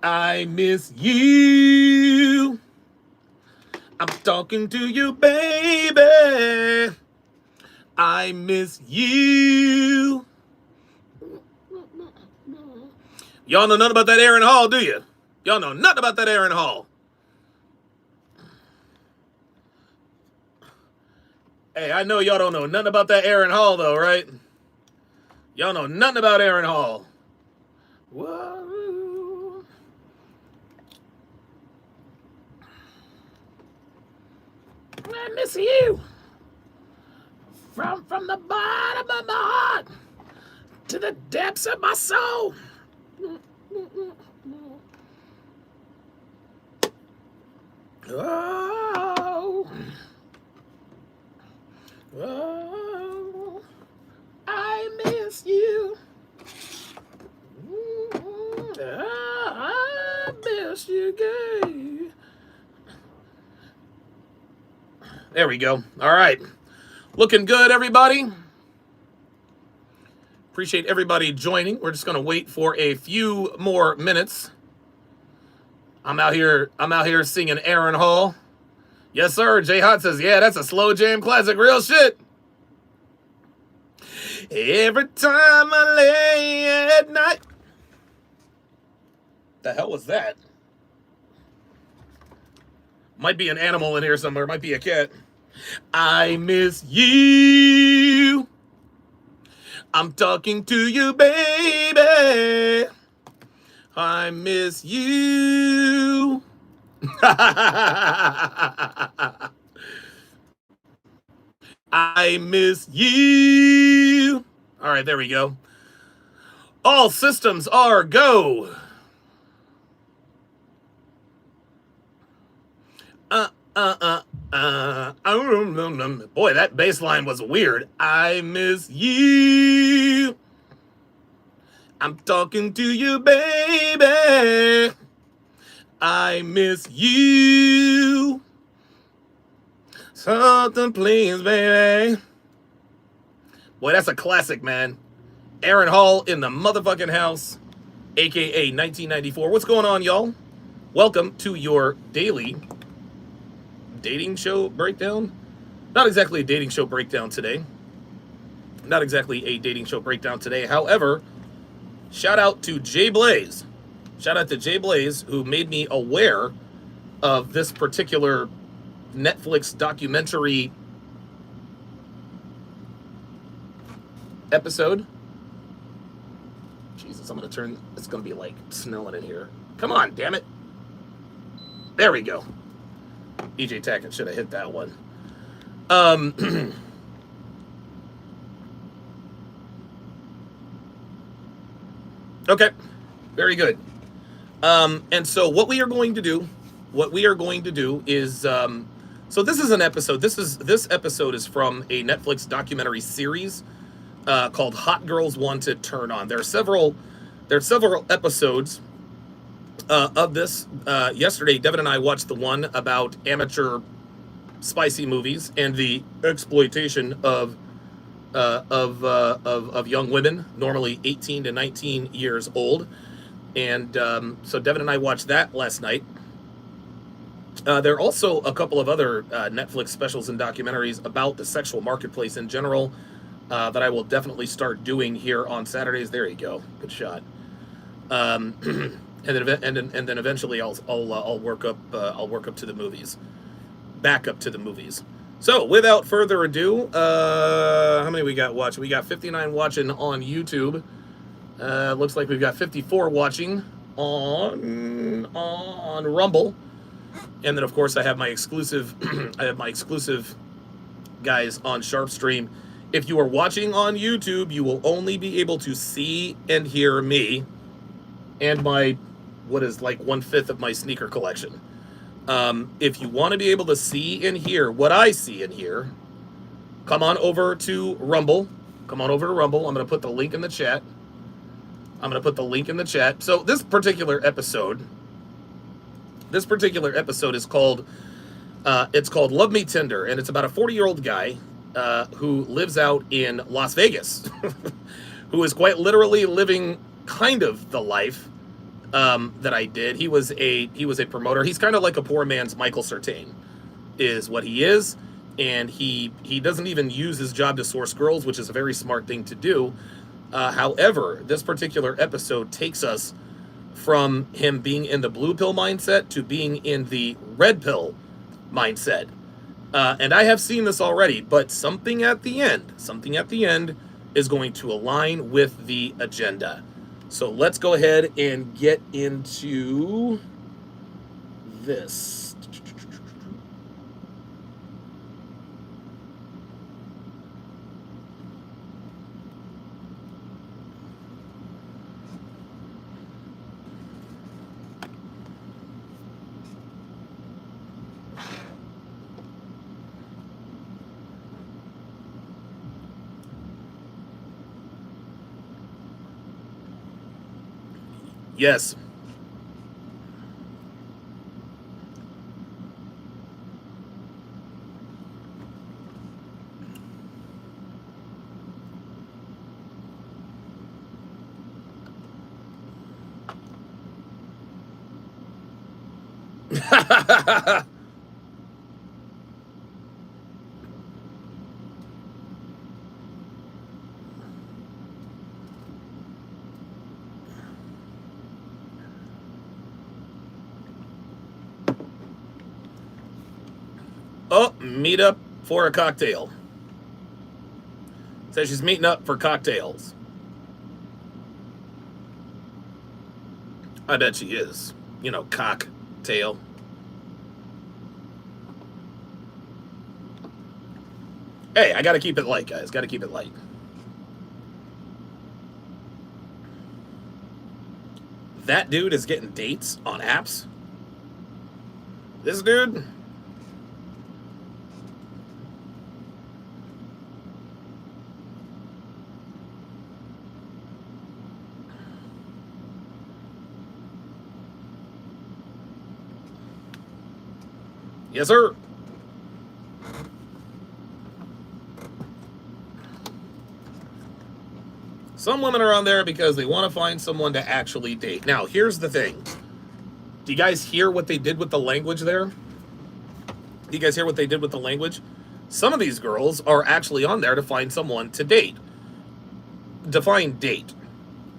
I miss you. I'm talking to you, baby. I miss you. Y'all know nothing about that Aaron Hall, do you? Y'all know nothing about that Aaron Hall. Hey, I know y'all don't know nothing about that Aaron Hall, though, right? Y'all know nothing about Aaron Hall. Whoa. I miss you. From the bottom of my heart to the depths of my soul. Oh. Oh. I miss you. I miss you, gay. There we go. All right. Looking good, everybody. Appreciate everybody joining. We're just going to wait for a few more minutes. I'm out here singing Aaron Hall. Yes, sir. Jay Hot says, yeah, that's a slow jam classic. Real shit. Every time I lay at night. The hell was that? Might be an animal in here somewhere. Might be a cat. I miss you. I'm talking to you, baby. I miss you. I miss you. All right, there we go. All systems are go. Boy, that bass line was weird. I miss you. I'm talking to you, baby. I miss you. Something, please, baby. Boy, that's a classic, man. Aaron Hall in the motherfucking house, aka 1994. What's going on, y'all? Welcome to your daily dating show breakdown. Not exactly a dating show breakdown today. Not exactly a dating show breakdown today. However, shout out to Jay Blaze. Shout out to Jay Blaze, who made me aware of this particular Netflix documentary episode. Jesus, I'm going to turn... It's going to be like snowing in here. Come on, damn it. There we go. EJ Tackett should have hit that one. Okay, very good. And so what we are going to do is, so this is an episode. This episode is from a Netflix documentary series called Hot Girls Want to Turn On. There are several episodes of this. Yesterday, Devin and I watched the one about amateur spicy movies and the exploitation of young women, normally 18 to 19 years old. And so Devin and I watched that last night. There are also a couple of other Netflix specials and documentaries about the sexual marketplace in general that I will definitely start doing here on Saturdays. There you go, good shot. And then eventually I'll work up to the movies, back up to the movies. So without further ado, how many we got watching? We got 59 watching on YouTube. Looks like we've got 54 watching on Rumble, and then of course I have my exclusive guys on Sharpe Stream. If you are watching on YouTube, you will only be able to see and hear me and my what is like 1/5 of my sneaker collection. If you want to be able to see and hear what I see and hear, come on over to Rumble. I'm going to put the link in the chat. So this particular episode is called Love Me Tinder, and it's about a 40-year-old guy who lives out in Las Vegas, who is quite literally living kind of the life that I did. He was a promoter. He's kind of like a poor man's Michael Certain, is what he is. And he doesn't even use his job to source girls, which is a very smart thing to do. However, this particular episode takes us from him being in the blue pill mindset to being in the red pill mindset. And I have seen this already, but something at the end is going to align with the agenda. So let's go ahead and get into this. Yes. Oh, meet up for a cocktail. Says she's meeting up for cocktails. I bet she is. You know, cocktail. Hey, I gotta keep it light, guys. Gotta keep it light. That dude is getting dates on apps. This dude. Yes, sir. Some women are on there because they want to find someone to actually date. Now, here's the thing. Do you guys hear what they did with the language there? Do you guys hear what they did with the language? Some of these girls are actually on there to find someone to date. Define date.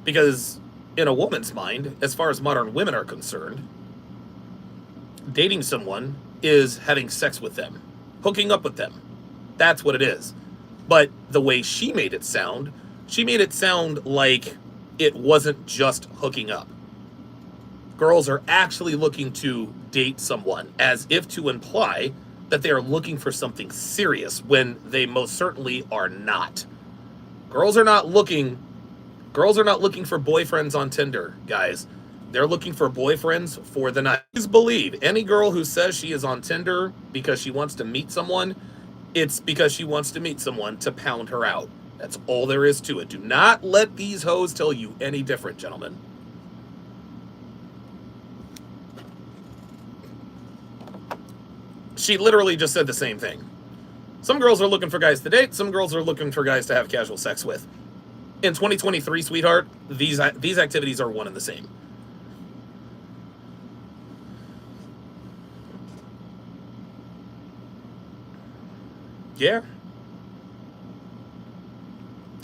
Because in a woman's mind, as far as modern women are concerned, dating someone is having sex with them, hooking up with them. That's what it is. But the way she made it sound like it wasn't just hooking up. Girls are actually looking to date someone, as if to imply that they are looking for something serious when they most certainly are not. Girls are not looking for boyfriends on Tinder, guys. They're looking for boyfriends for the night. Please believe any girl who says she is on Tinder because she wants to meet someone, it's because she wants to meet someone to pound her out. That's all there is to it. Do not let these hoes tell you any different, gentlemen. She literally just said the same thing. Some girls are looking for guys to date. Some girls are looking for guys to have casual sex with. In 2023, sweetheart, these activities are one and the same. Yeah.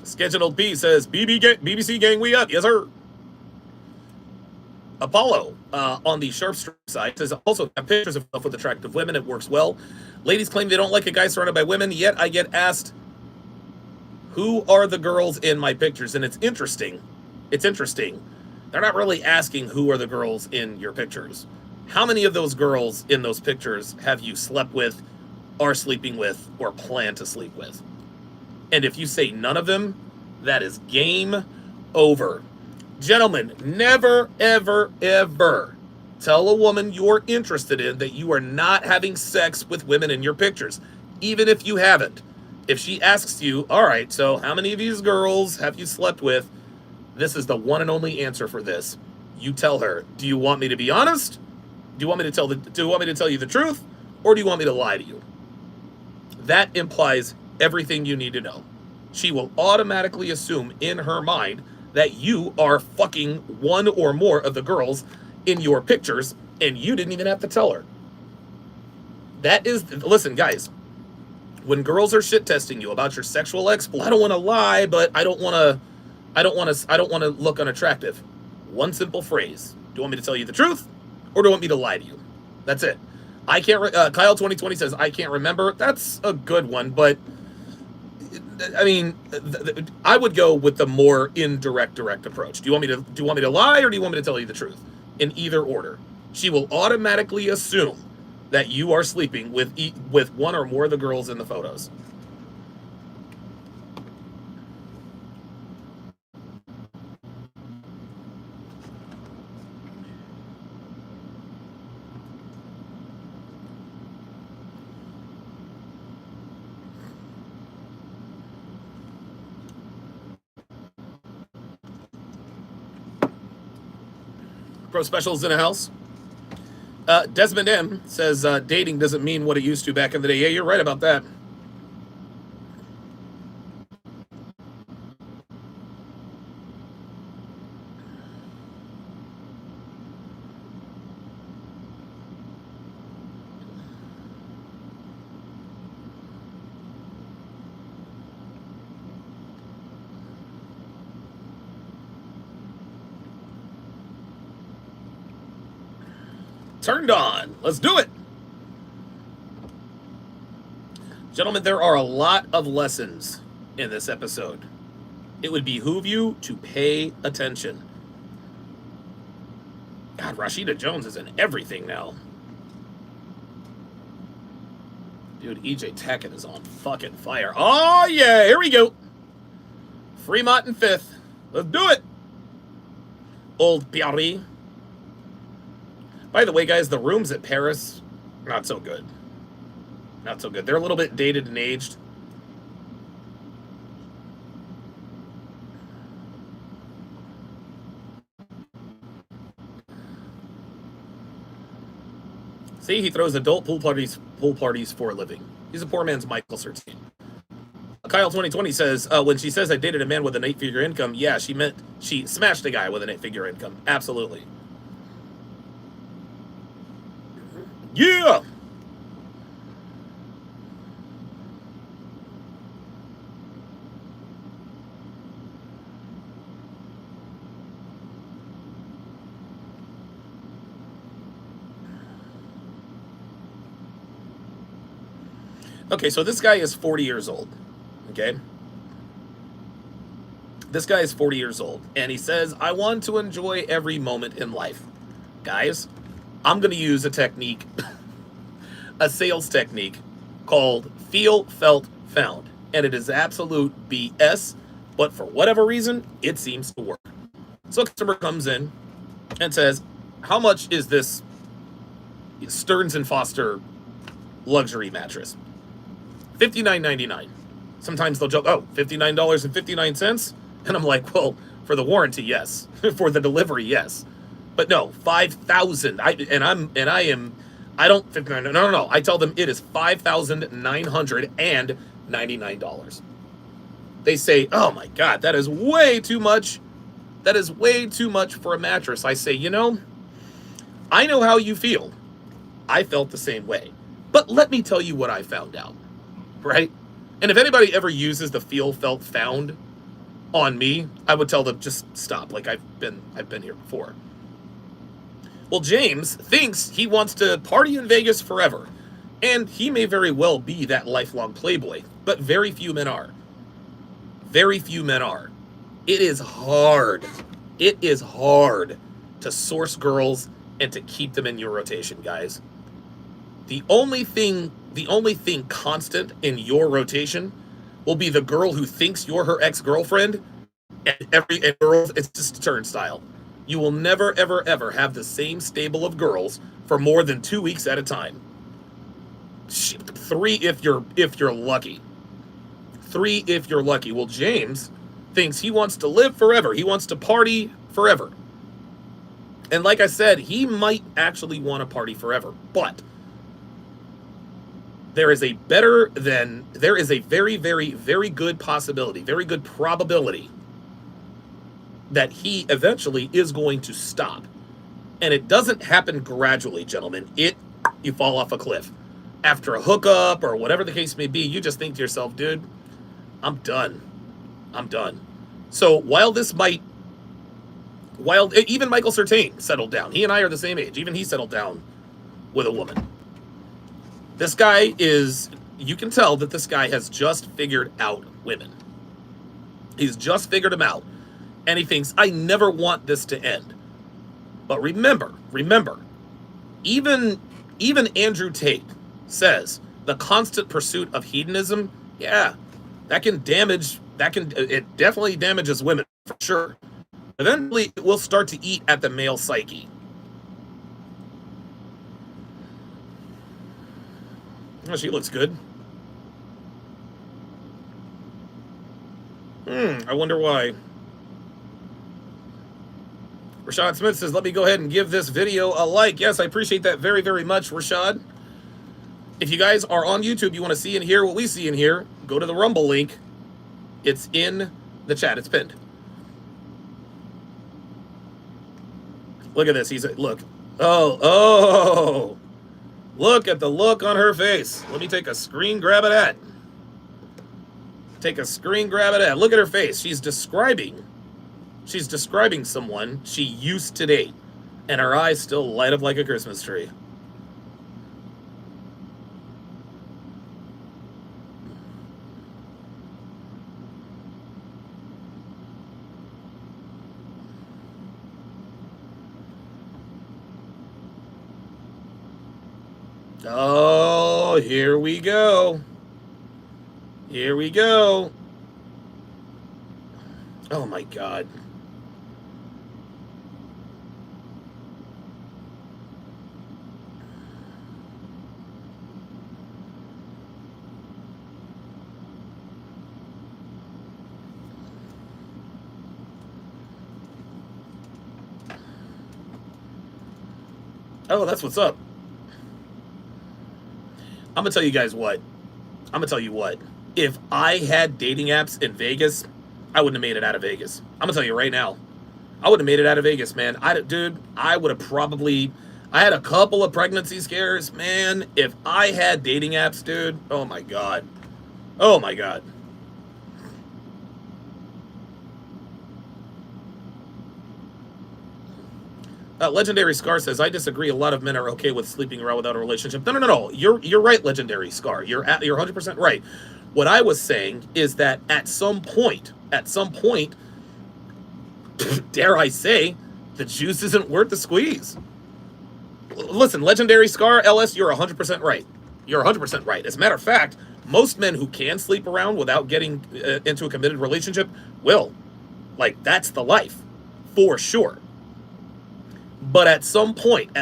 Scheduled P says, BBC gang, we up. Yes, sir. Apollo on the Sharpe site says, also have pictures of stuff with attractive women. It works well. Ladies claim they don't like a guy surrounded by women, yet I get asked, who are the girls in my pictures? And it's interesting. They're not really asking who are the girls in your pictures. How many of those girls in those pictures have you slept with, are sleeping with, or plan to sleep with? And if you say none of them, that is game over. Gentlemen, never, ever, ever tell a woman you're interested in that you are not having sex with women in your pictures, even if you haven't. If she asks you, all right, so how many of these girls have you slept with? This is the one and only answer for this. You tell her, do you want me to be honest? Do you want me to tell you the truth? Or do you want me to lie to you? That implies everything you need to know. She will automatically assume in her mind that you are fucking one or more of the girls in your pictures, and you didn't even have to tell her. That is, listen, guys, when girls are shit testing you about your sexual exploits, I don't want to lie, but I don't want to look unattractive. One simple phrase. Do you want me to tell you the truth, or do you want me to lie to you? That's it. I can't. Kyle 2020 says I can't remember. That's a good one, but I mean, I would go with the more indirect, direct approach. Do you want me to lie, or do you want me to tell you the truth? In either order, she will automatically assume that you are sleeping with one or more of the girls in the photos. Pro Specials in a house. Desmond M says dating doesn't mean what it used to back in the day. Yeah, you're right about that. Turned on. Let's do it. Gentlemen, there are a lot of lessons in this episode. It would behoove you to pay attention. God, Rashida Jones is in everything now. Dude, EJ Tackett is on fucking fire. Oh, yeah, here we go. Fremont in 5th. Let's do it. Old Paris. By the way, guys, the rooms at Paris, not so good. Not so good. They're a little bit dated and aged. See, he throws adult pool parties for a living. He's a poor man's Michael Sertine. Kyle 2020 says, when she says I dated a man with an 8-figure income, yeah, she meant she smashed a guy with an 8-figure income. Absolutely. Yeah! Okay, so this guy is 40 years old. Okay? This guy is 40 years old, and he says, I want to enjoy every moment in life. Guys, I'm going to use a technique, a sales technique called Feel, Felt, Found. And it is absolute BS, but for whatever reason, it seems to work. So a customer comes in and says, how much is this Stearns & Foster luxury mattress? $59.99. Sometimes they'll joke, oh, $59.59? And I'm like, well, for the warranty, yes. For the delivery, yes. But no, $5,000. No. I tell them it is $5,999. They say, oh my God, that is way too much. That is way too much for a mattress. I say, I know how you feel. I felt the same way. But let me tell you what I found out, right? And if anybody ever uses the Feel, Felt, Found on me, I would tell them, just stop. Like, I've been here before. Well, James thinks he wants to party in Vegas forever. And he may very well be that lifelong playboy. But very few men are. Very few men are. It is hard. It is hard to source girls and to keep them in your rotation, guys. The only thing constant in your rotation will be the girl who thinks you're her ex-girlfriend, and girls, it's just a turnstile. You will never, ever, ever have the same stable of girls for more than 2 weeks at a time. 3 if you're lucky. 3 if you're lucky. Well, James thinks he wants to live forever. He wants to party forever. And like I said, he might actually want to party forever, but there is a very, very, very good possibility, very good probability that he eventually is going to stop. And it doesn't happen gradually, gentlemen. You fall off a cliff. After a hookup or whatever the case may be, you just think to yourself, dude, I'm done. I'm done. So while even Michael Surtain settled down, he and I are the same age, even he settled down with a woman. This guy you can tell that this guy has just figured out women. He's just figured them out. And he thinks, I never want this to end. But remember, even Andrew Tate says the constant pursuit of hedonism, yeah, it definitely damages women for sure. Eventually, it will start to eat at the male psyche. Oh, she looks good. I wonder why. Rashad Smith says, let me go ahead and give this video a like. Yes, I appreciate that very, very much, Rashad. If you guys are on YouTube, you want to see and hear what we see and hear, go to the Rumble link. It's in the chat. It's pinned. Look at this. Look. Oh. Look at the look on her face. Let me take a screen grab of that. Look at her face. She's describing someone she used to date, and her eyes still light up like a Christmas tree. Oh, here we go. Oh my God. Oh, that's what's up. I'm going to tell you guys what. If I had dating apps in Vegas, I wouldn't have made it out of Vegas. I'm going to tell you right now. I wouldn't have made it out of Vegas, man. I would have probably... I had a couple of pregnancy scares, man. If I had dating apps, dude, oh my God. Legendary Scar says, I disagree. A lot of men are okay with sleeping around without a relationship. No. You're right, Legendary Scar. You're 100% right. What I was saying is that at some point, dare I say, the juice isn't worth the squeeze. Listen, Legendary Scar, LS, you're 100% right. You're 100% right. As a matter of fact, most men who can sleep around without getting into a committed relationship will. Like, that's the life, for sure. But at some point,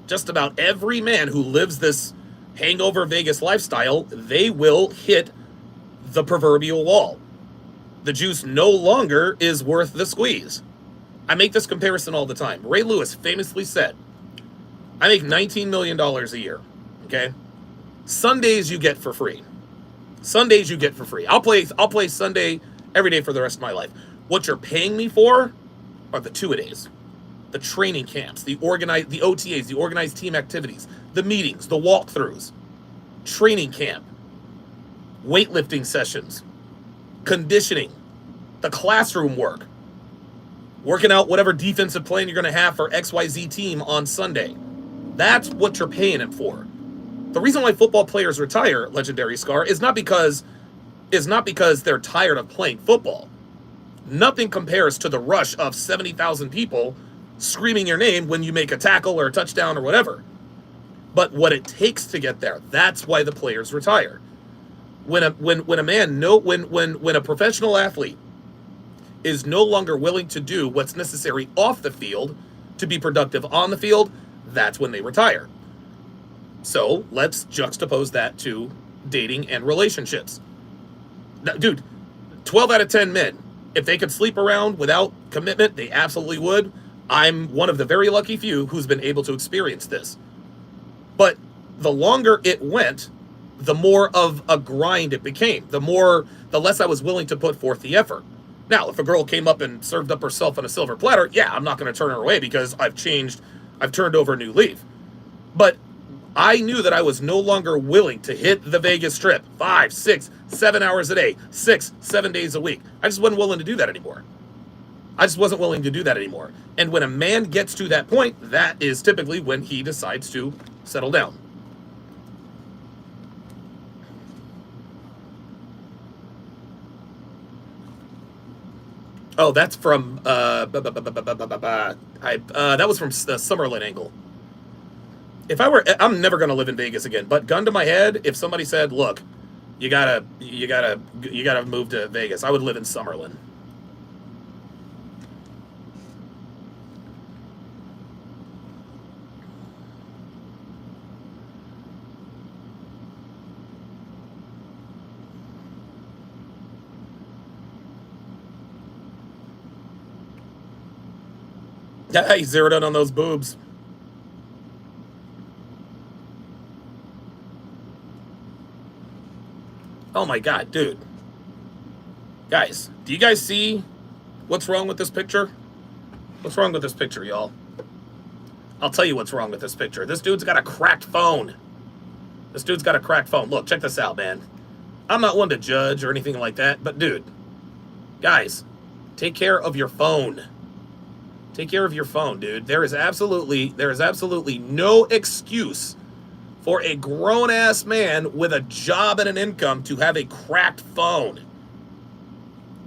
just about every man who lives this hangover Vegas lifestyle, they will hit the proverbial wall. The juice no longer is worth the squeeze. I make this comparison all the time. Ray Lewis famously said, I make $19 million a year, okay? Sundays you get for free. I'll play Sunday every day for the rest of my life. What you're paying me for are the two-a-days. The training camps, the OTAs, the organized team activities, the meetings, the walkthroughs, training camp, weightlifting sessions, conditioning, the classroom work, working out whatever defensive plan you're going to have for XYZ team on Sunday. That's what you're paying him for. The reason why football players retire, Legendary Scar, is not because they're tired of playing football. Nothing compares to the rush of 70,000 people screaming your name when you make a tackle or a touchdown or whatever. But what it takes to get there, that's why the players retire. When a professional athlete is no longer willing to do what's necessary off the field to be productive on the field, that's when they retire. So let's juxtapose that to dating and relationships. Now, dude, 12 out of 10 men, if they could sleep around without commitment, they absolutely would. I'm one of the very lucky few who's been able to experience this. But the longer it went, the more of a grind it became. The less I was willing to put forth the effort. Now, if a girl came up and served up herself on a silver platter, yeah, I'm not going to turn her away because I've turned over a new leaf. But I knew that I was no longer willing to hit the Vegas Strip 5, 6, 7 hours a day, 6, 7 days a week. I just wasn't willing to do that anymore. And when a man gets to that point, that is typically when he decides to settle down. Oh, that's from that was from the Summerlin angle. I'm never going to live in Vegas again. But gun to my head, if somebody said, "Look, you gotta move to Vegas," I would live in Summerlin. Yeah, he zeroed in on those boobs. Oh my god, dude. Guys, do you guys see what's wrong with this picture? What's wrong with this picture, y'all? I'll tell you what's wrong with this picture. This dude's got a cracked phone. Look, check this out, man. I'm not one to judge or anything like that, but dude, guys, take care of your phone. Take care of your phone, dude. There is absolutely no excuse for a grown-ass man with a job and an income to have a cracked phone.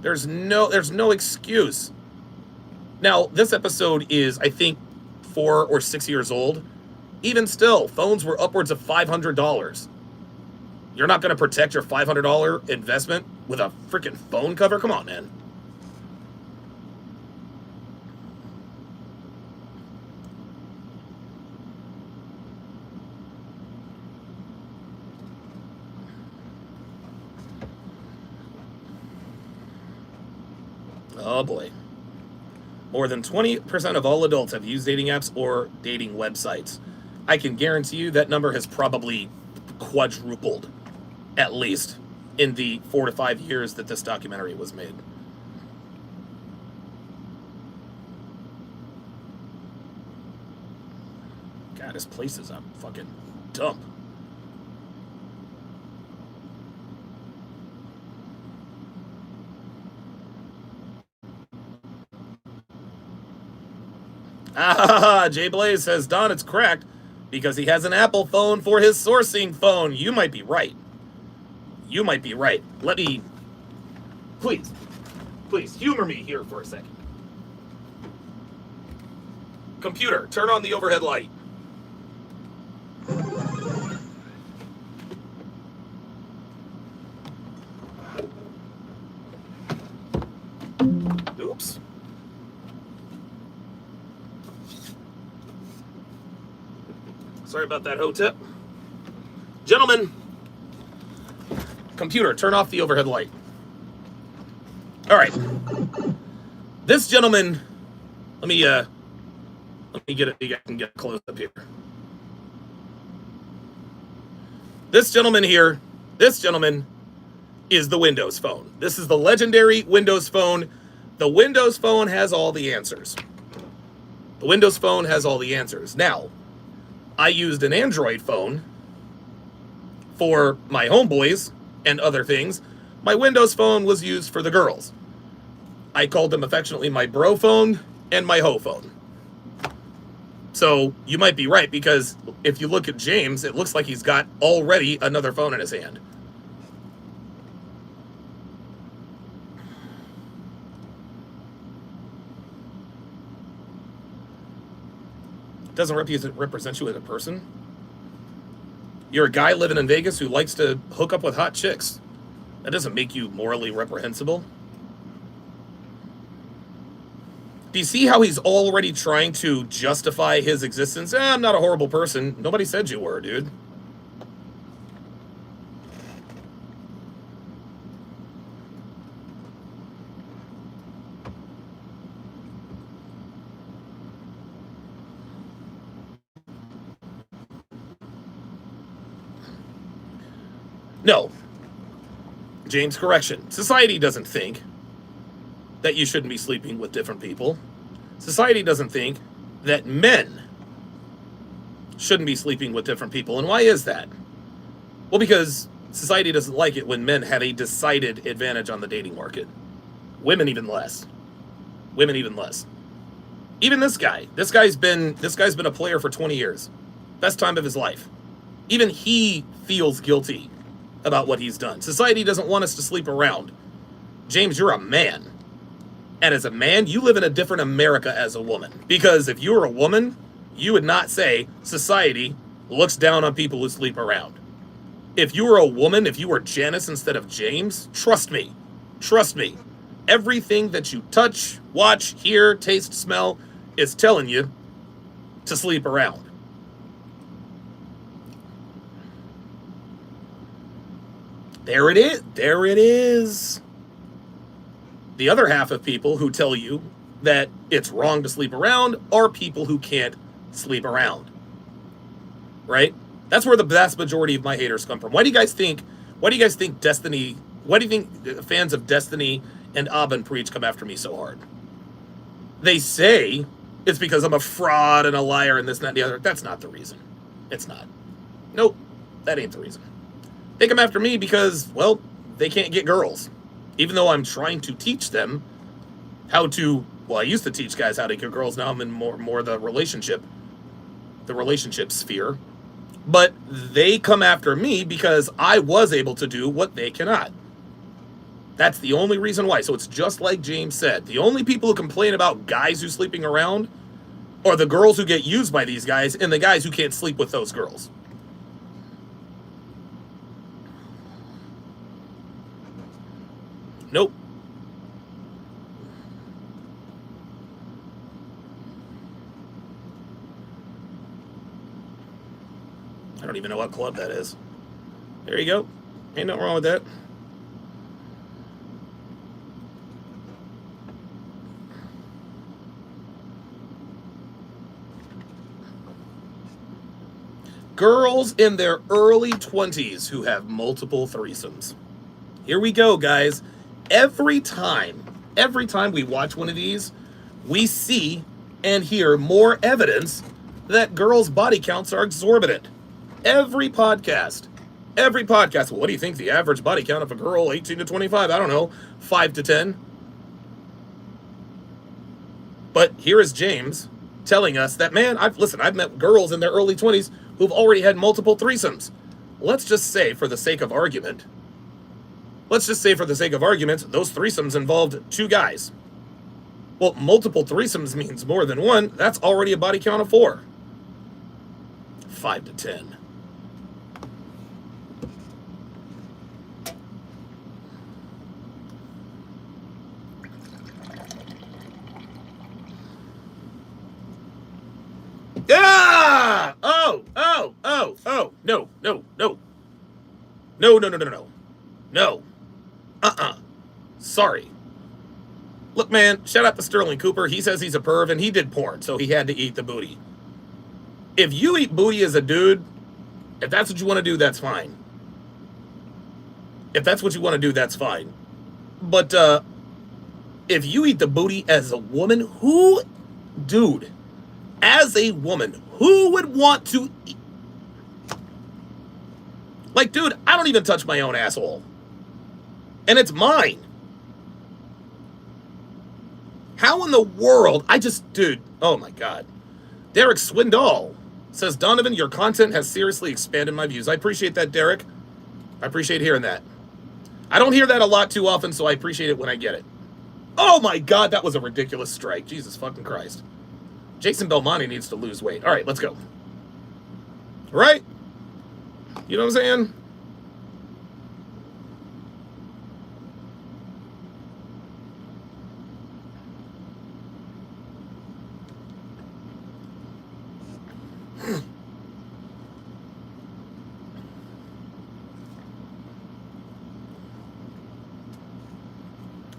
There's no excuse. Now, this episode is, I think, 4 or 6 years old. Even still, phones were upwards of $500. You're not going to protect your $500 investment with a freaking phone cover? Come on, man. Oh boy. More than 20% of all adults have used dating apps or dating websites. I can guarantee you that number has probably quadrupled, at least, in the 4 to 5 years that this documentary was made. God, this place is a fucking dump. Ah, Jay Blaze says, Don, it's cracked because he has an Apple phone for his sourcing phone. You might be right. Let me, please, humor me here for a second. Computer, turn on the overhead light. Oops. Sorry about that, Hotep. Gentlemen, computer, turn off the overhead light. All right. This gentleman, let me get it. You can get close up here. This gentleman is the Windows Phone. This is the legendary Windows Phone. The Windows Phone has all the answers. Now, I used an Android phone for my homeboys and other things. My Windows Phone was used for the girls. I called them affectionately my bro phone and my hoe phone. So you might be right, because if you look at James, it looks like he's got already another phone in his hand. Doesn't represent you as a person. You're a guy living in Vegas who likes to hook up with hot chicks. That doesn't make you morally reprehensible. Do you see how he's already trying to justify his existence? I'm not a horrible person. Nobody said you were, dude. No. James, correction. Society doesn't think that you shouldn't be sleeping with different people. Society doesn't think that men shouldn't be sleeping with different people. And why is that? Well, because society doesn't like it when men have a decided advantage on the dating market. Women even less. Women even less. Even this guy. This guy's been a player for 20 years. Best time of his life. Even he feels guilty about what he's done. Society doesn't want us to sleep around. James, you're a man. And as a man, you live in a different America as a woman. Because if you were a woman, you would not say society looks down on people who sleep around. If you were a woman, if you were Janice instead of James, trust me, everything that you touch, watch, hear, taste, smell is telling you to sleep around. There it is. There it is. The other half of people who tell you that it's wrong to sleep around are people who can't sleep around. Right? That's where the vast majority of my haters come from. Why do you guys think Destiny, why do you think fans of Destiny and Abin Preach come after me so hard? They say it's because I'm a fraud and a liar and this, that, and the other. That's not the reason. It's not. Nope. That ain't the reason. They come after me because, well, they can't get girls. Even though I'm trying to teach them how to, well, I used to teach guys how to get girls. Now I'm in more the relationship sphere. But they come after me because I was able to do what they cannot. That's the only reason why. So it's just like James said. The only people who complain about guys who sleeping around are the girls who get used by these guys and the guys who can't sleep with those girls. Nope. I don't even know what club that is. There you go. Ain't nothing wrong with that. Girls in their early 20s who have multiple threesomes. Here we go, guys. Every time we watch one of these, we see and hear more evidence that girls' body counts are exorbitant. Every podcast. Well, what do you think the average body count of a girl 18 to 25? I don't know, 5 to 10. But here is James telling us that, man, I've met girls in their early 20s who've already had multiple threesomes. Let's just say, for the sake of argument, those threesomes involved 2 guys. Well, multiple threesomes means more than one. That's already a body count of 4. 5 to 10. Ah! Oh! No. Sorry. Look, man, shout out to Sterling Cooper. He says he's a perv, and he did porn, so he had to eat the booty. If you eat booty as a dude, if that's what you want to do, that's fine. But if you eat the booty as a woman, as a woman, who would want to eat? Like, dude, I don't even touch my own asshole. And it's mine. How in the world? Dude, oh my God. Derek Swindoll says, Donovan, your content has seriously expanded my views. I appreciate that, Derek. I appreciate hearing that. I don't hear that a lot too often, so I appreciate it when I get it. Oh my God, that was a ridiculous strike. Jesus fucking Christ. Jason Belmonte needs to lose weight. All right, let's go. Right? You know what I'm saying?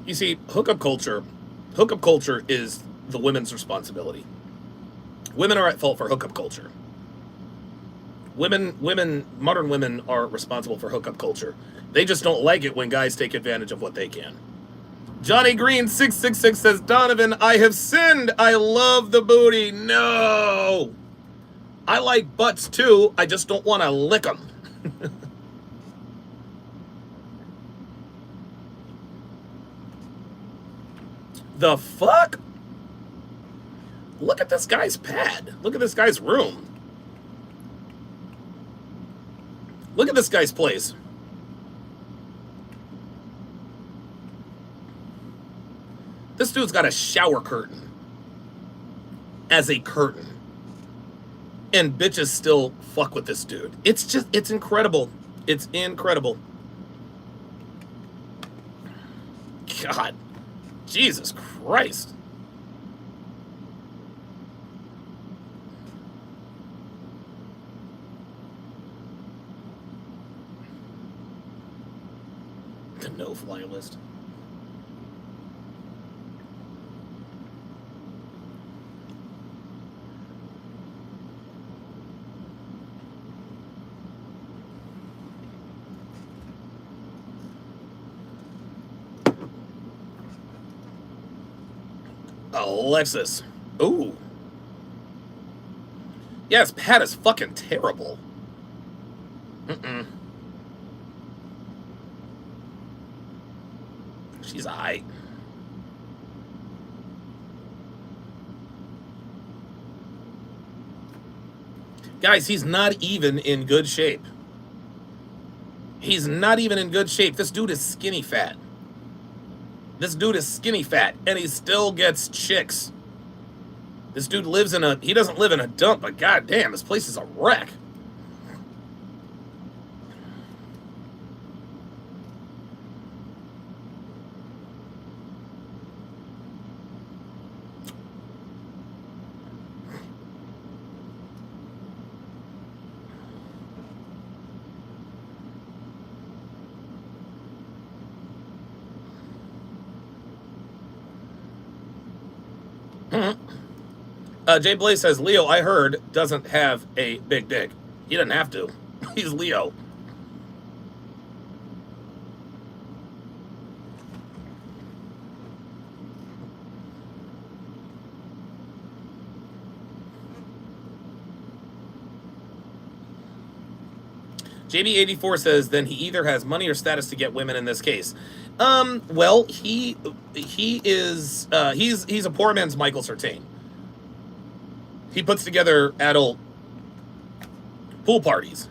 You see, hookup culture is the women's responsibility. Women are at fault for hookup culture. Modern women are responsible for hookup culture. They just don't like it when guys take advantage of what they can. Johnny Green 666 says, Donovan, I have sinned. I love the booty. No. I like butts too. I just don't want to lick them. The fuck? Look at this guy's pad. Look at this guy's room. Look at this guy's place. This dude's got a shower curtain as a curtain. And bitches still fuck with this dude. It's incredible. It's incredible. God. Jesus Christ. The no-fly list. Alexis. Ooh. Yes, Pat is fucking terrible. She's aight. Guys, he's not even in good shape. He's not even in good shape. This dude is skinny fat. This dude is skinny fat, and he still gets chicks. This dude lives in he doesn't live in a dump, but goddamn, this place is a wreck. Jay Blaze says, Leo, I heard, doesn't have a big dick. He doesn't have to. He's Leo. JB84 says, then he either has money or status to get women in this case. Well, he's a poor man's Michael Certain. He puts together adult pool parties.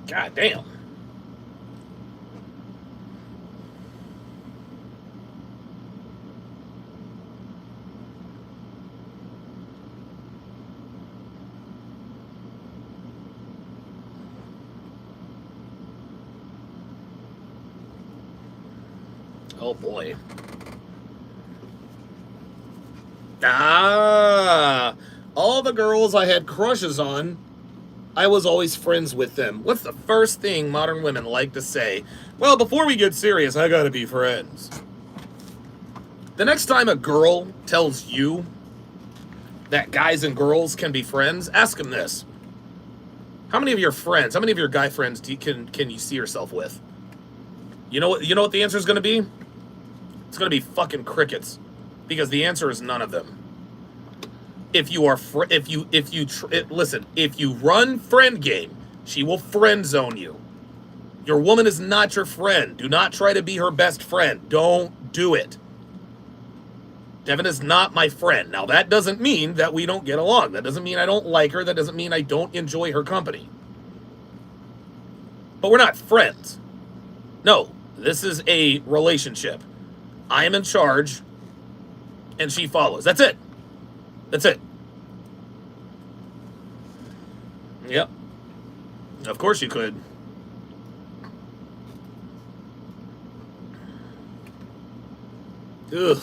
God damn. Oh boy. All the girls I had crushes on, I was always friends with them. What's the first thing modern women like to say? Well, before we get serious, I gotta be friends. The next time a girl tells you that guys and girls can be friends, ask them this. How many of your friends, how many of your guy friends can you see yourself with? You know what the answer is going to be? It's going to be fucking crickets, because the answer is none of them. If you are listen, if you run friend game, she will friend zone you. Your woman is not your friend. Do not try to be her best friend. Don't do it. Devin is not my friend. Now, that doesn't mean that we don't get along. That doesn't mean I don't like her. That doesn't mean I don't enjoy her company. But we're not friends. No, this is a relationship. I am in charge, and she follows. That's it. That's it. Yep. Of course you could. Ugh.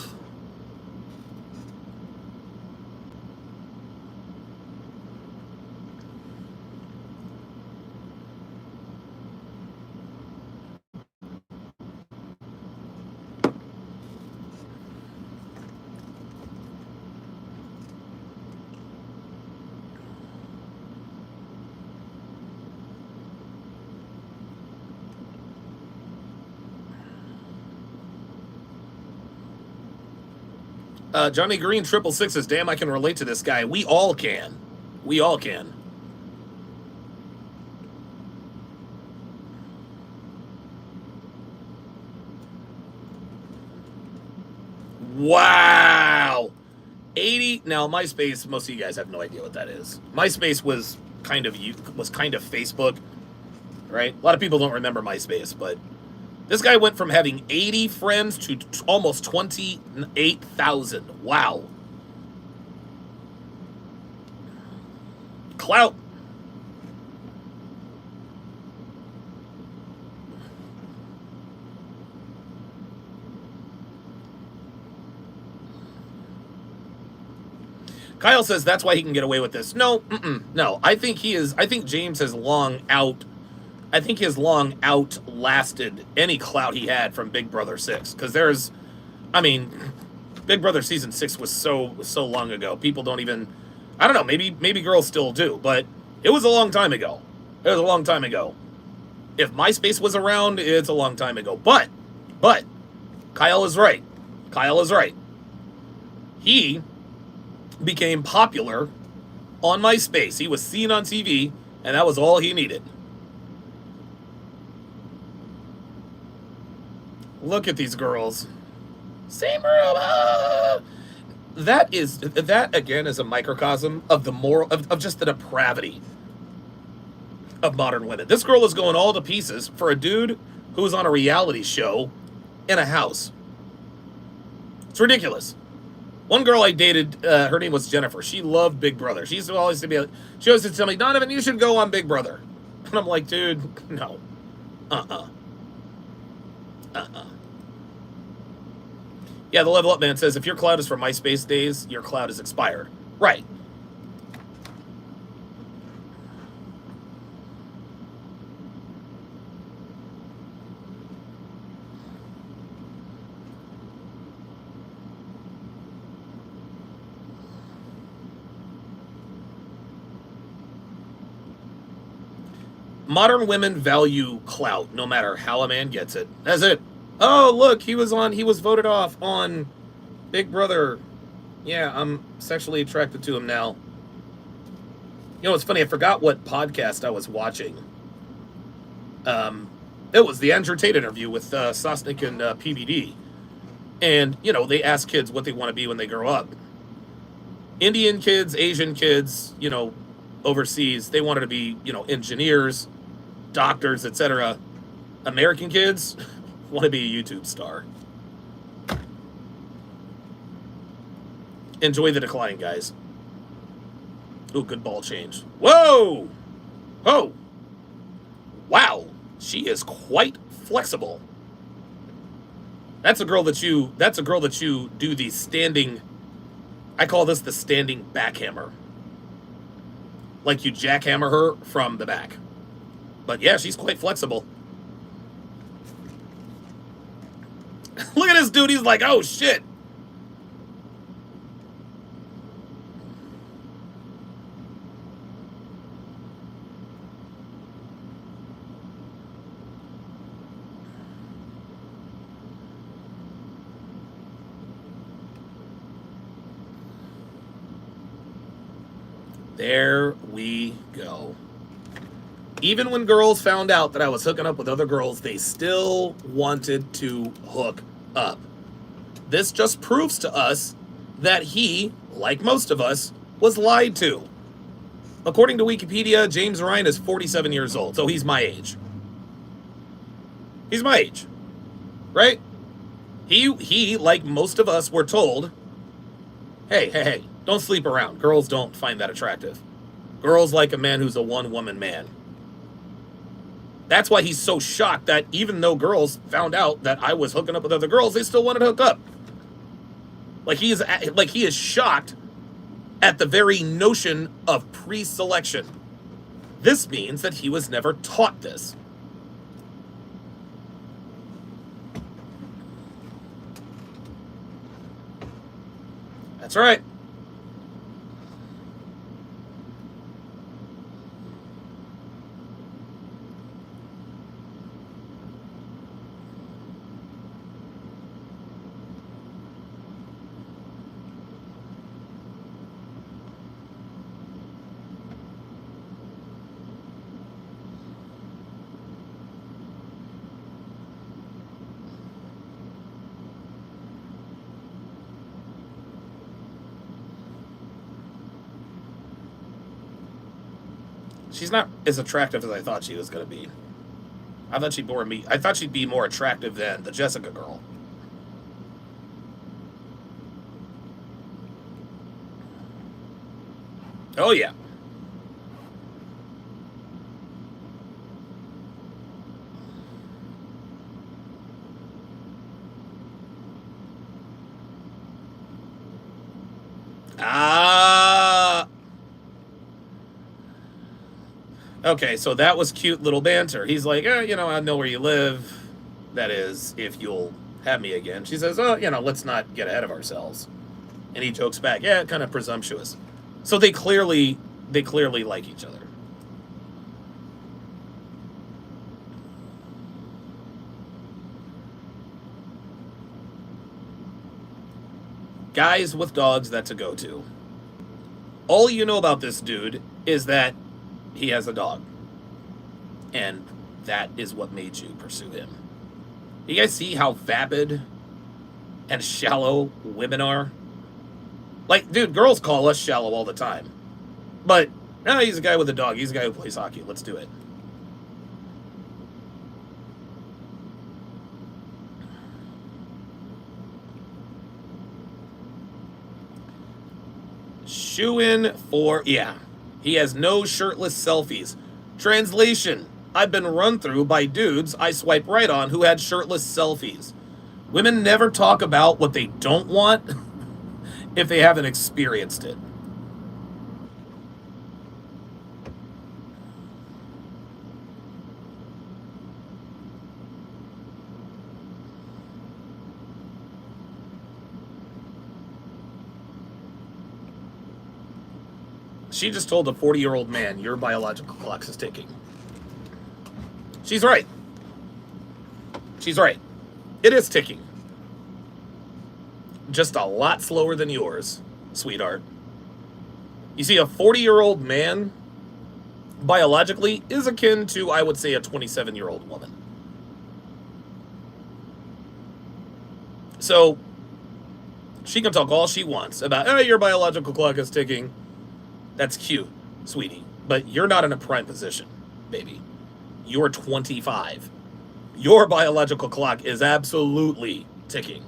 Johnny Green 666 says, damn, I can relate to this guy. We all can. We all can. Wow. 80. Now, MySpace, most of you guys have no idea what that is. MySpace was kind of Facebook, right? A lot of people don't remember MySpace, but this guy went from having 80 friends to almost 28,000. Wow. Clout. Kyle says that's why he can get away with this. No, no. I think James has long outlasted any clout he had from Big Brother 6. Because Big Brother season 6 was so long ago. People don't even, I don't know, maybe girls still do, but it was a long time ago. It was a long time ago. If MySpace was around, it's a long time ago. But Kyle is right. Kyle is right. He became popular on MySpace. He was seen on TV, and that was all he needed. Look at these girls. Same room. That again is a microcosm of the of just the depravity of modern women. This girl is going all to pieces for a dude who's on a reality show in a house. It's ridiculous. One girl I dated, her name was Jennifer. She loved Big Brother. She used to always tell me, Donovan, you should go on Big Brother. And I'm like, dude, no. Yeah, the Level Up Man says, if your cloud is from MySpace days, your cloud is expired. Right. Modern women value clout, no matter how a man gets it. That's it. Oh, look, he was voted off on Big Brother. Yeah, I'm sexually attracted to him now. You know, it's funny, I forgot what podcast I was watching. It was the Andrew Tate interview with Sosnick and PBD. And, you know, they ask kids what they want to be when they grow up. Indian kids, Asian kids, you know, overseas, they wanted to be, you know, engineers, doctors, etc. American kids want to be a YouTube star. Enjoy the decline, guys. Ooh, good ball change. Whoa! Oh! Wow! She is quite flexible. That's a girl that you do the standing, I call this the standing backhammer. Like you jackhammer her from the back. But yeah, she's quite flexible. Look at this dude, he's like, oh shit. There we go. Even when girls found out that I was hooking up with other girls, they still wanted to hook up. This just proves to us that he, like most of us, was lied to. According to Wikipedia, James Ryan is 47 years old, so he's my age. He's my age, right? He, like most of us, were told, hey, don't sleep around. Girls don't find that attractive. Girls like a man who's a one-woman man. That's why he's so shocked that even though girls found out that I was hooking up with other girls, they still wanted to hook up. Like he is shocked at the very notion of pre-selection. This means that he was never taught this. That's right. She's not as attractive as I thought she was going to be. I thought she'd be more attractive than the Jessica girl. Oh, yeah. Ah. Okay, so that was cute little banter. He's like, I know where you live. That is, if you'll have me again. She says, let's not get ahead of ourselves. And he jokes back, yeah, kind of presumptuous. So they clearly like each other. Guys with dogs, that's a go-to. All you know about this dude is that he has a dog. And that is what made you pursue him. You guys see how vapid and shallow women are? Like, dude, girls call us shallow all the time. But, no, he's a guy with a dog. He's a guy who plays hockey. Let's do it. Shoe-in for, yeah. He has no shirtless selfies. Translation: I've been run through by dudes I swipe right on who had shirtless selfies. Women never talk about what they don't want if they haven't experienced it. She just told a 40-year-old man, your biological clock is ticking. She's right. She's right. It is ticking. Just a lot slower than yours, sweetheart. You see, a 40-year-old man, biologically, is akin to, I would say, a 27-year-old woman. So, she can talk all she wants about, your biological clock is ticking. That's cute, sweetie. But you're not in a prime position, baby. You're 25. Your biological clock is absolutely ticking.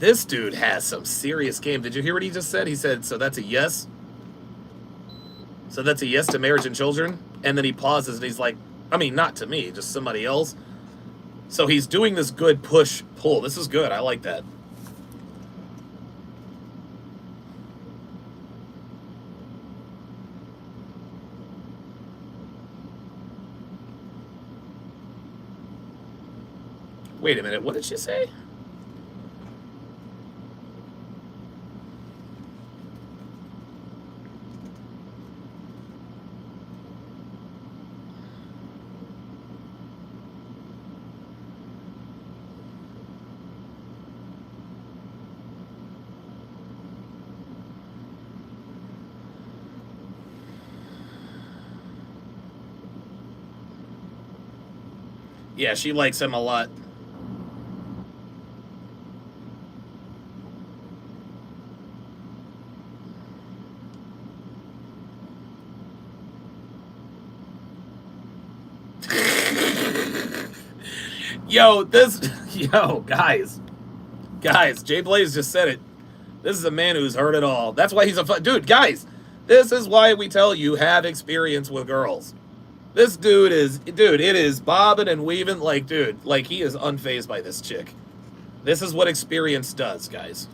This dude has some serious game. Did you hear what he just said? He said, so that's a yes? So that's a yes to marriage and children? And then he pauses and he's like, not to me, just somebody else. So he's doing this good push-pull. This is good. I like that. Wait a minute. What did she say? Yeah, she likes him a lot. Guys, Jay Blaze just said it. This is a man who's heard it all. That's why he's a dude, guys. This is why we tell you have experience with girls. This dude, it is bobbing and weaving like he is unfazed by this chick. This is what experience does, guys.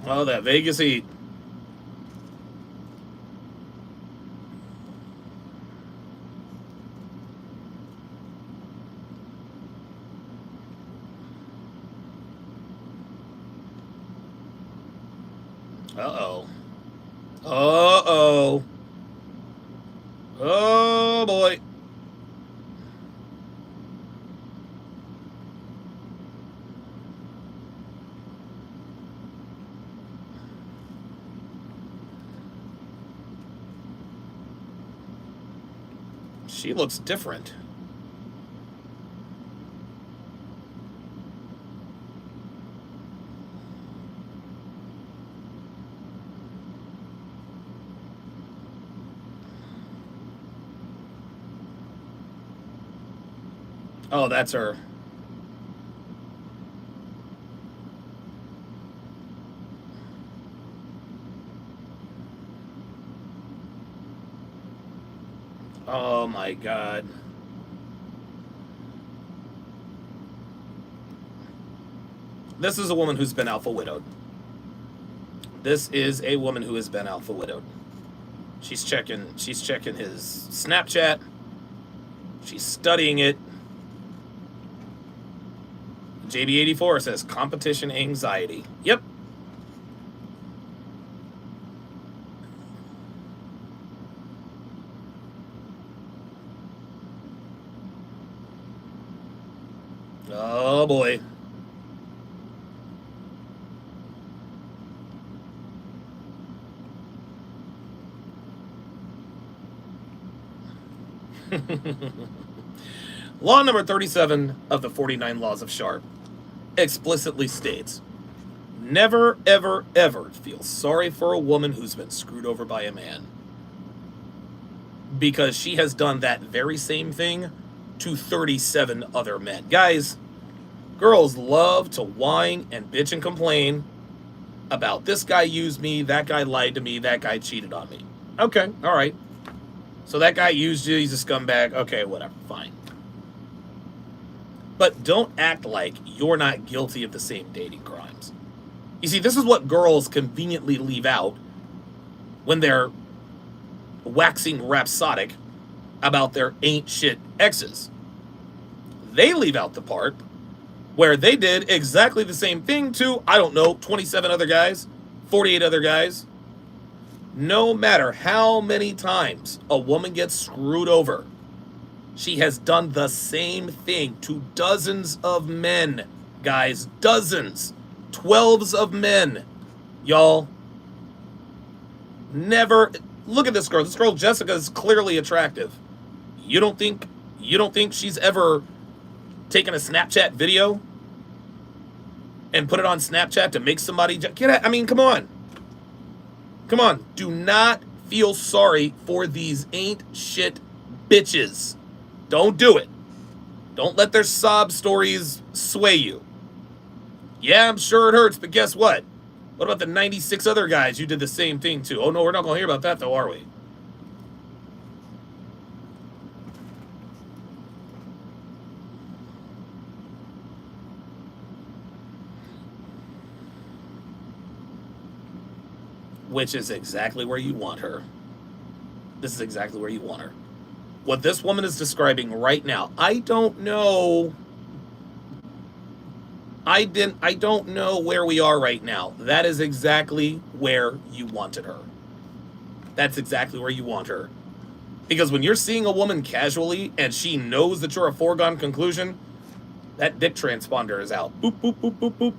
Oh, that Vegas heat. Uh-oh. Uh-oh. Oh, boy. She looks different. Oh, that's her. Oh, my God. This is a woman who's been alpha widowed. This is a woman who has been alpha widowed. She's checking his Snapchat. She's studying it. JB84 says competition anxiety. Yep. Oh boy. Law number 37 of the 49 Laws of Sharpe explicitly states, never, ever, ever feel sorry for a woman who's been screwed over by a man. Because she has done that very same thing to 37 other men. Guys, girls love to whine and bitch and complain about this guy used me, that guy lied to me, that guy cheated on me. Okay, all right. So that guy used you, he's a scumbag. Okay, whatever, fine. But don't act like you're not guilty of the same dating crimes. You see, this is what girls conveniently leave out when they're waxing rhapsodic about their ain't shit exes. They leave out the part where they did exactly the same thing to, I don't know, 27 other guys, 48 other guys. No matter how many times a woman gets screwed over, she has done the same thing to dozens of men, guys, dozens, 12s of men. Y'all, never, look at this girl. This girl, Jessica, is clearly attractive. You don't think she's ever taken a Snapchat video and put it on Snapchat to make somebody get at? I mean, come on. Come on. Do not feel sorry for these ain't shit bitches. Don't do it. Don't let their sob stories sway you. Yeah, I'm sure it hurts, but guess what? What about the 96 other guys you did the same thing to? Oh, no, we're not going to hear about that, though, are we? Which is exactly where you want her. This is exactly where you want her. What this woman is describing right now, I don't know. I don't know where we are right now. That is exactly where you wanted her. That's exactly where you want her. Because when you're seeing a woman casually and she knows that you're a foregone conclusion, that dick transponder is out. Boop, boop, boop, boop, boop.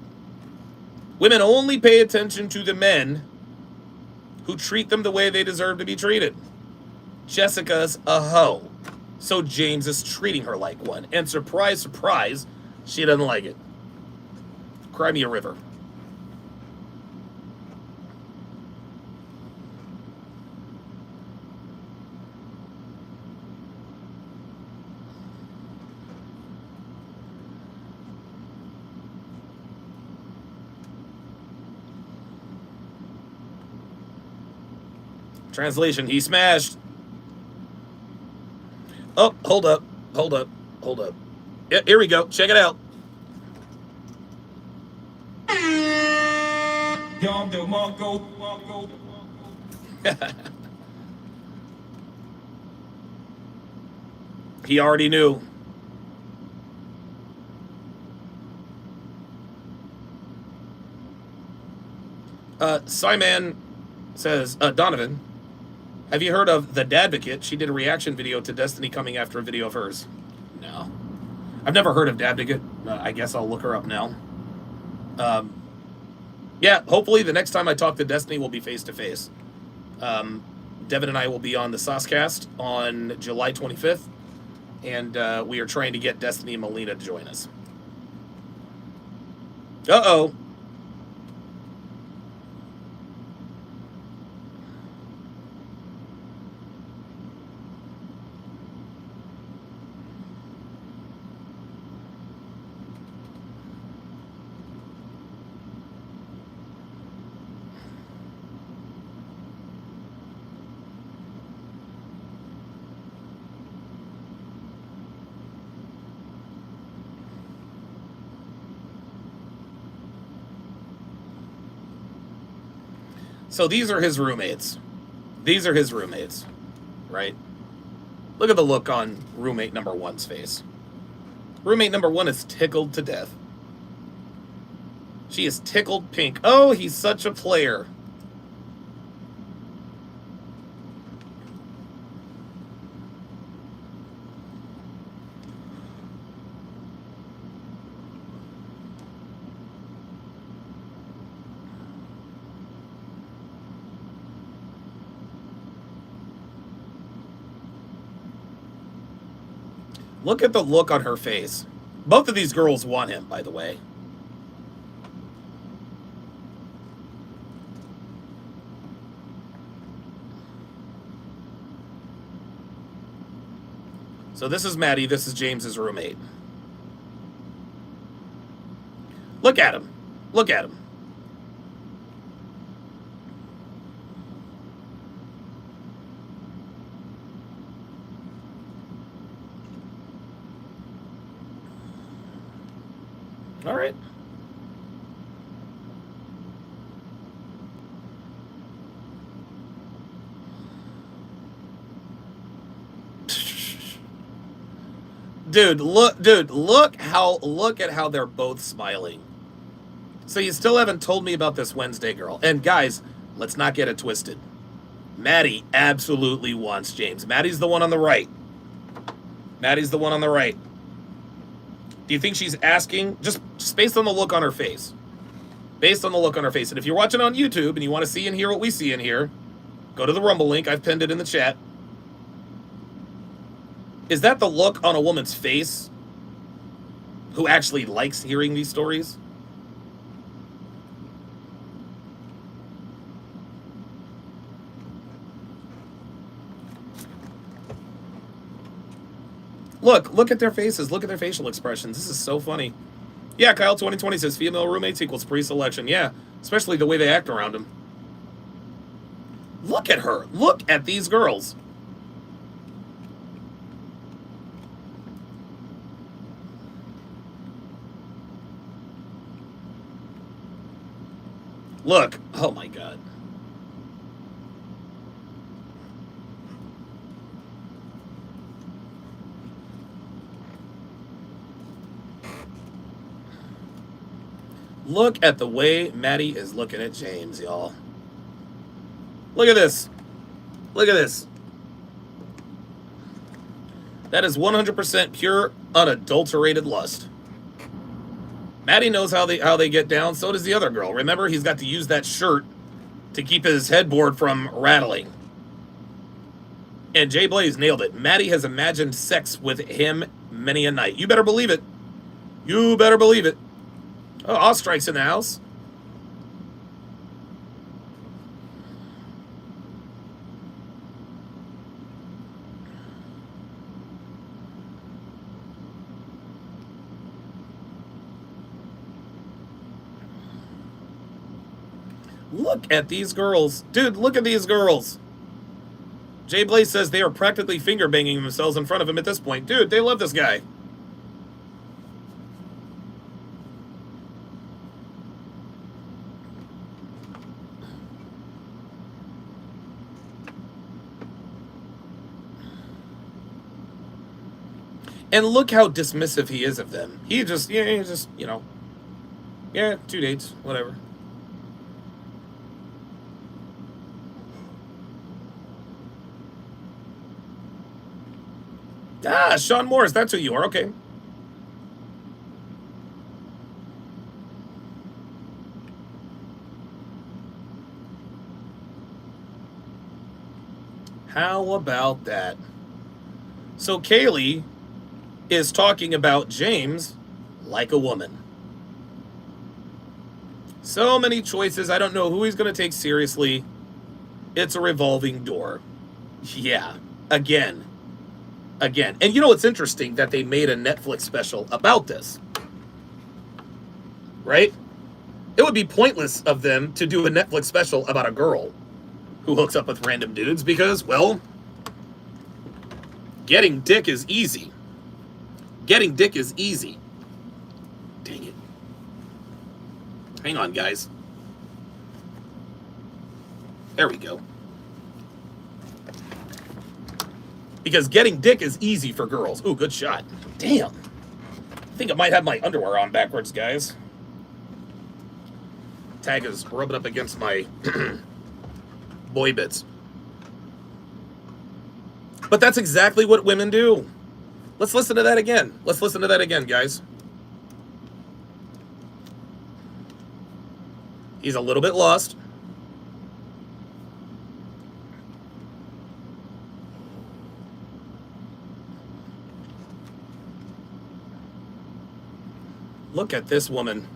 Women only pay attention to the men who treat them the way they deserve to be treated. Jessica's a hoe, so James is treating her like one. And surprise, surprise, she doesn't like it. Cry me a river. Translation, he smashed. Oh, hold up. Yeah, here we go. Check it out. He already knew. Simon says, Donovan, have you heard of The Dadvocate? She did a reaction video to Destiny coming after a video of hers. No. I've never heard of Dadvocate. I guess I'll look her up now. Yeah, hopefully the next time I talk to Destiny will be face-to-face. Devin and I will be on the Saucecast on July 25th, and we are trying to get Destiny and Melina to join us. Uh-oh. So these are his roommates. These are his roommates, right? Look at the look on roommate number one's face. Roommate number one is tickled to death. She is tickled pink. Oh, he's such a player. Look at the look on her face. Both of these girls want him, by the way. So this is Maddie. This is James's roommate. Look at him. Look at him. All right. Dude, look at how they're both smiling. So you still haven't told me about this Wednesday girl. And guys, let's not get it twisted. Maddie absolutely wants James. Maddie's the one on the right. Maddie's the one on the right. Do you think she's asking, just based on the look on her face? Based on the look on her face. And if you're watching on YouTube and you want to see and hear what we see in here, go to the Rumble link. I've pinned it in the chat. Is that the look on a woman's face who actually likes hearing these stories? Look at their faces. Look at their facial expressions. This is so funny. Yeah, Kyle 2020 says female roommates equals pre-selection. Yeah, especially the way they act around him. Look at her. Look at these girls. Look. Oh my God. Look at the way Maddie is looking at James, y'all. Look at this. Look at this. That is 100% pure, unadulterated lust. Maddie knows how they get down. So does the other girl. Remember, he's got to use that shirt to keep his headboard from rattling. And Jay Blaze nailed it. Maddie has imagined sex with him many a night. You better believe it. You better believe it. Oh, Ostrike's in the house. Look at these girls. Dude, look at these girls. Jay Blaze says they are practically finger banging themselves in front of him at this point. Dude, they love this guy. And look how dismissive he is of them. He just, you know, yeah, 2 dates, whatever. Ah, Sean Morris, that's who you are. Okay. How about that? So Kaylee is talking about James like a woman. So many choices. I don't know who he's going to take seriously. It's a revolving door. Yeah. Again. Again. And you know what's interesting? That they made a Netflix special about this. Right? It would be pointless of them to do a Netflix special about a girl who hooks up with random dudes because, well, getting dick is easy. Getting dick is easy. Dang it. Hang on, guys. There we go. Because getting dick is easy for girls. Ooh, good shot. Damn. I think I might have my underwear on backwards, guys. Tag is rubbing up against my boy bits. But that's exactly what women do. Let's listen to that again. Let's listen to that again, guys. He's a little bit lost. Look at this woman.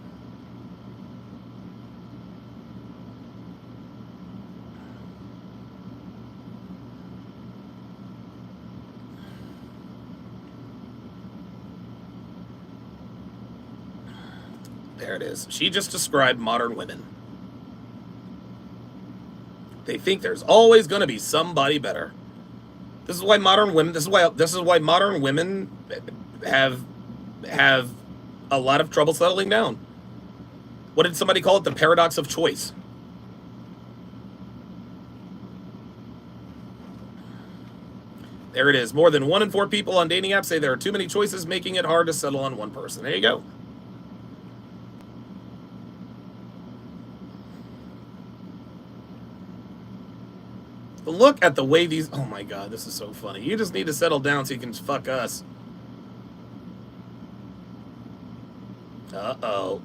There it is. She just described modern women. They think there's always going to be somebody better. This is why modern women. This is why modern women have a lot of trouble settling down. What did somebody call it? The paradox of choice. There it is. More than 1 in 4 people on dating apps say there are too many choices, making it hard to settle on one person. There you go. But look at the way these... Oh my god, this is so funny. You just need to settle down so you can fuck us. Uh-oh.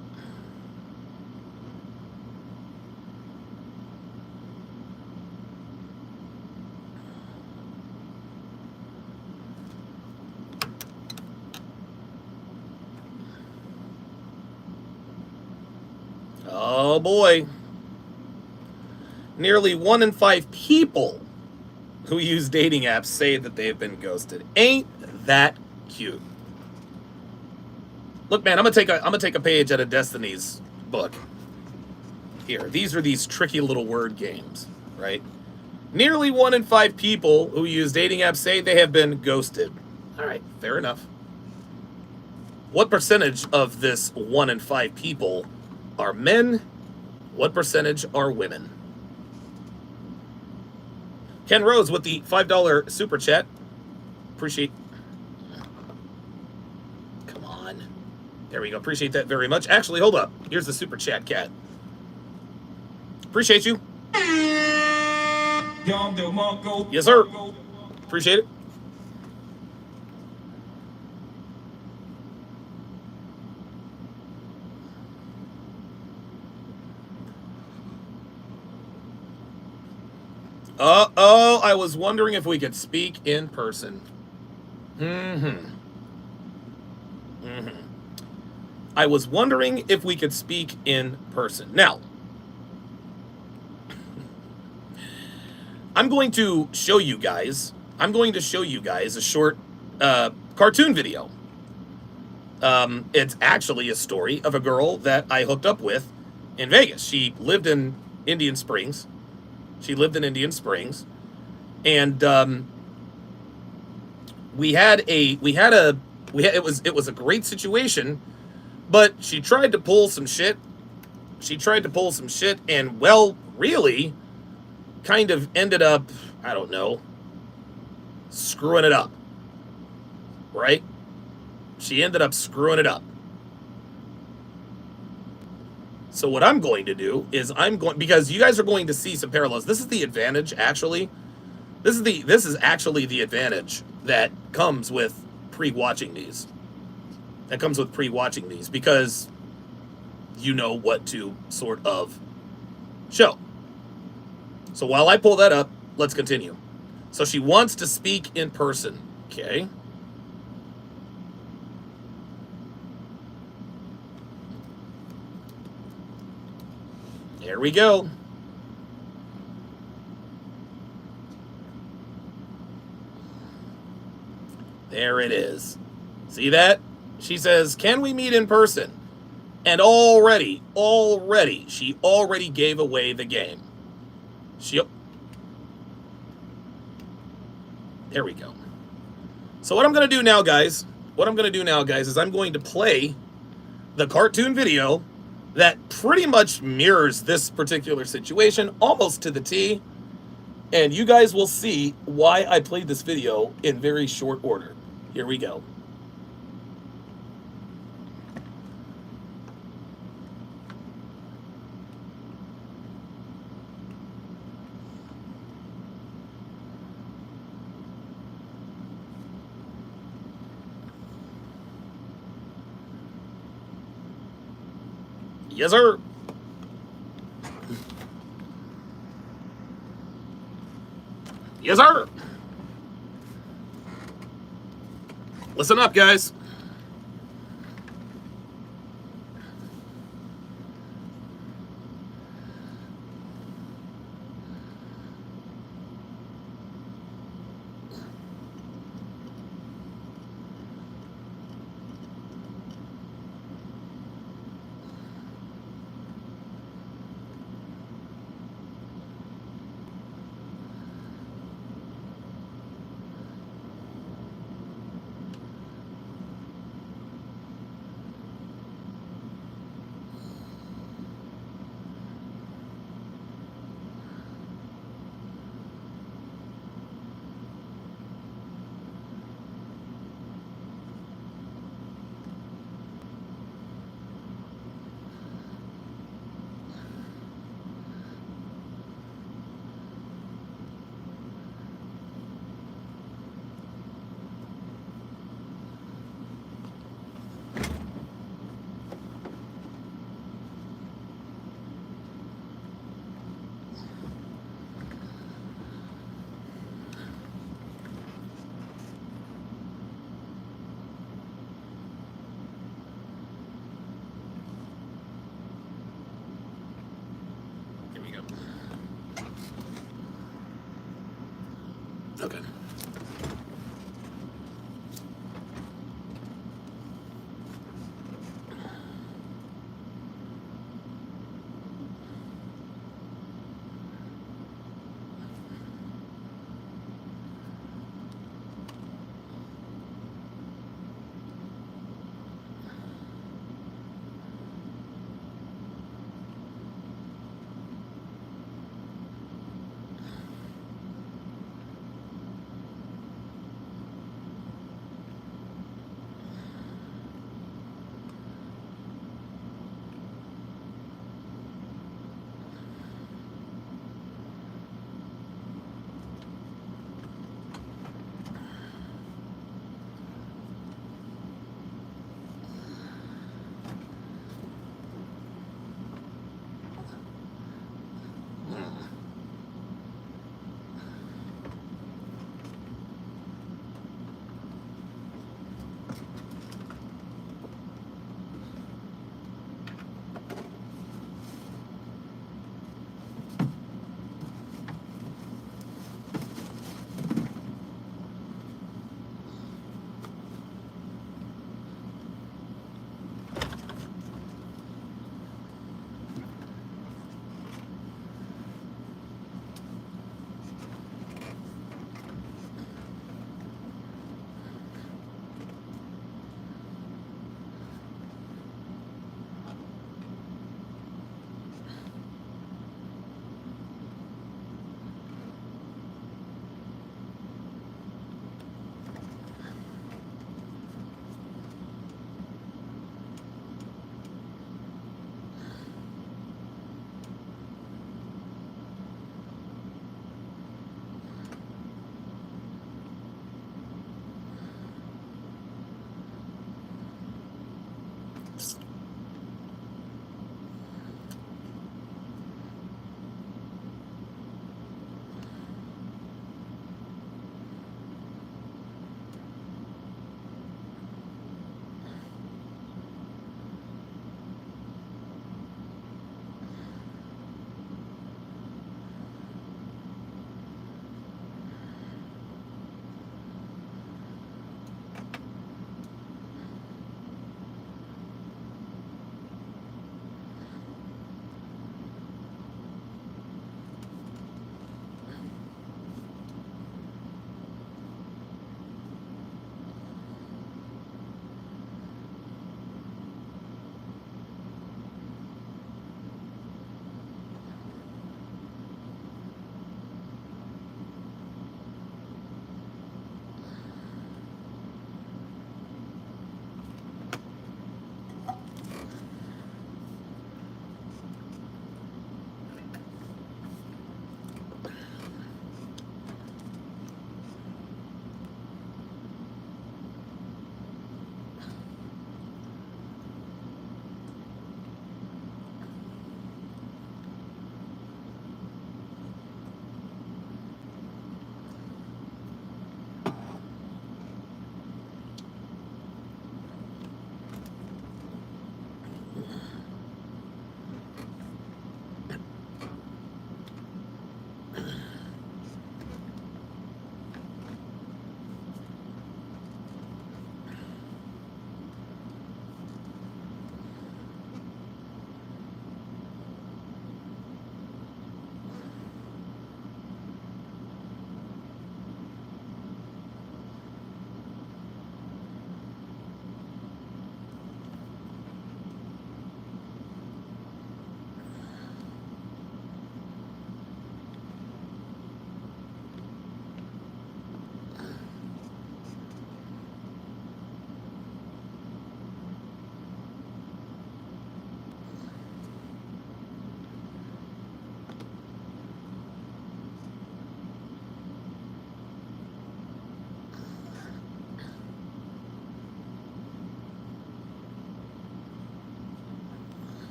Oh boy. Nearly 1 in 5 people who use dating apps say that they have been ghosted. Ain't that cute? Look, man, I'm gonna take a page out of Destiny's book. Here, these are these tricky little word games, right? Nearly 1 in 5 people who use dating apps say they have been ghosted. All right, fair enough. What percentage of this 1 in 5 people are men? What percentage are women? Ken Rose with the $5 super chat. Appreciate. Come on. There we go. Appreciate that very much. Actually, hold up. Here's the super chat, cat. Appreciate you. Yes, sir. Appreciate it. Uh-oh, I was wondering if we could speak in person. I was wondering if we could speak in person. Now, I'm going to show you guys a short cartoon video. It's actually a story of a girl that I hooked up with in Vegas. She lived in Indian Springs. It was a great situation, but she tried to pull some shit. And, well, really kind of ended up, I don't know, screwing it up. Right? She ended up screwing it up. So what I'm going to do is because you guys are going to see some parallels. This is the advantage, actually. This is actually the advantage that comes with pre-watching these. Because you know what to sort of show. So while I pull that up, let's continue. So she wants to speak in person. Okay. There we go. There it is. See that? She says, "Can we meet in person?" And already, she already gave away the game. There we go. So what I'm going to do now, guys, is I'm going to play the cartoon video that pretty much mirrors this particular situation almost to the T. And you guys will see why I played this video in very short order. Here we go. Yes, sir. Yes, sir. Listen up, guys.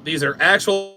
These are actual.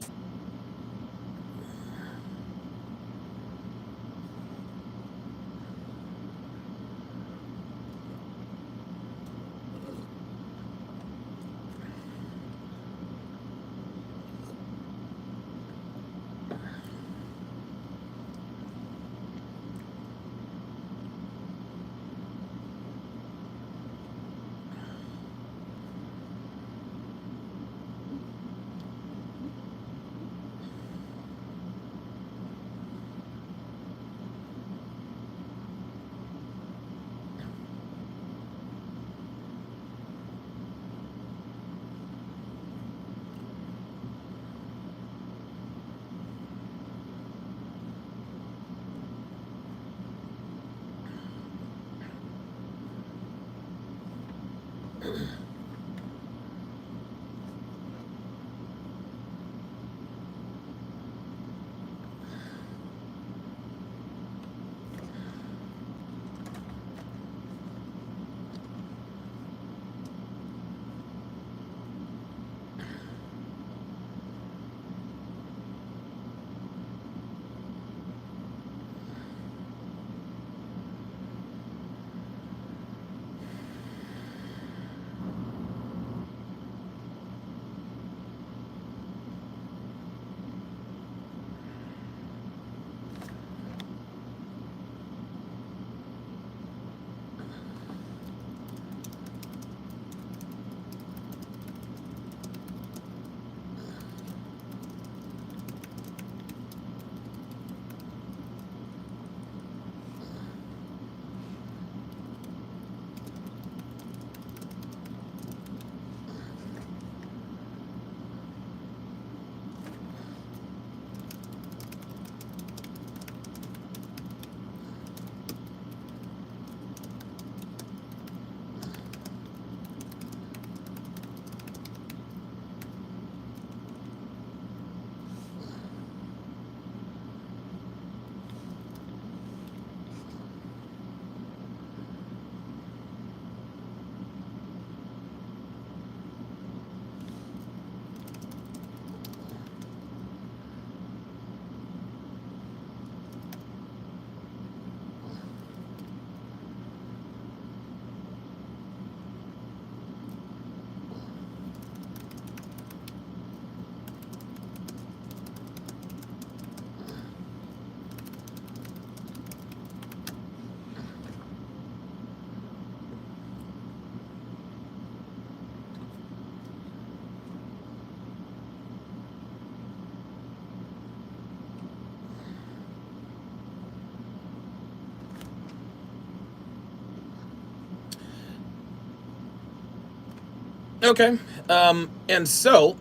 Okay. And so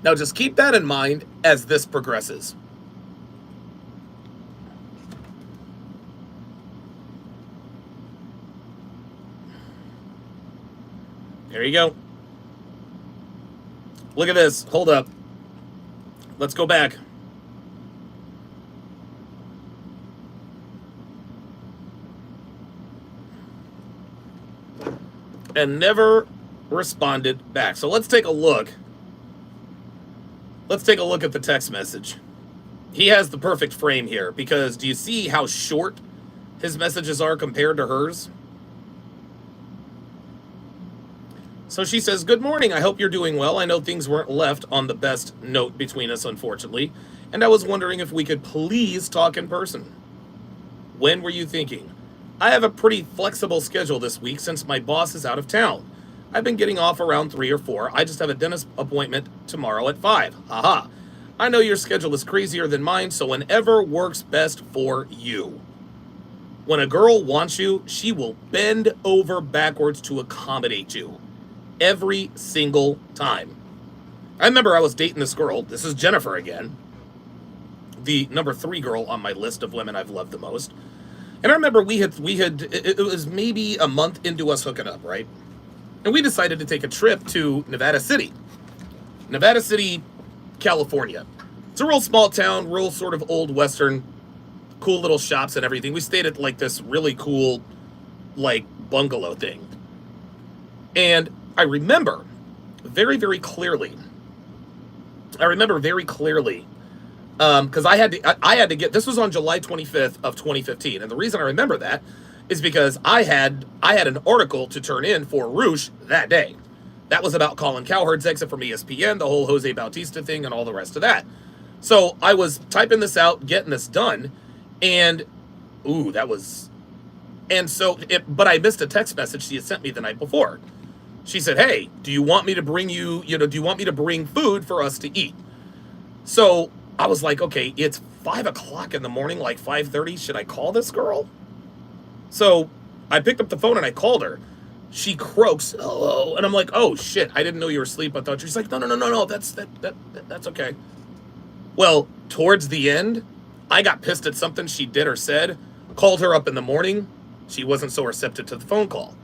now just keep that in mind as this progresses. There you go. Look at this. Hold up. Let's go back. And never responded back. So let's take a look. Let's take a look at the text message. He has the perfect frame here because do you see how short his messages are compared to hers? So she says, "Good morning. I hope you're doing well. I know things weren't left on the best note between us, unfortunately. And I was wondering if we could please talk in person. When were you thinking? I have a pretty flexible schedule this week since my boss is out of town. I've been getting off around 3 or 4. I just have a dentist appointment tomorrow at 5. Haha. I know your schedule is crazier than mine, so whenever works best for you. When a girl wants you, she will bend over backwards to accommodate you. Every single time. I remember I was dating this girl. This is Jennifer again. The number 3 girl on my list of women I've loved the most. And I remember it was maybe a month into us hooking up, right? And we decided to take a trip to Nevada City, California. It's a real small town, real sort of old Western, cool little shops and everything. We stayed at like this really cool, like bungalow thing. And I remember very, very clearly. I remember very clearly because I had to get, this was on July 25th of 2015, and the reason I remember that is because I had an article to turn in for Roosh that day. That was about Colin Cowherd's exit from ESPN, the whole Jose Bautista thing, and all the rest of that. So I was typing this out, getting this done, and but I missed a text message she had sent me the night before. She said, "Hey, do you want me to bring do you want me to bring food for us to eat?" So I was like, okay, it's 5 o'clock in the morning, like 5:30. Should I call this girl? So I picked up the phone and I called her. She croaks, "Hello," and I'm like, "Oh shit, I didn't know you were asleep. I thought." She's like, "No, that's okay." Well, towards the end, I got pissed at something she did or said. Called her up in the morning. She wasn't so receptive to the phone call.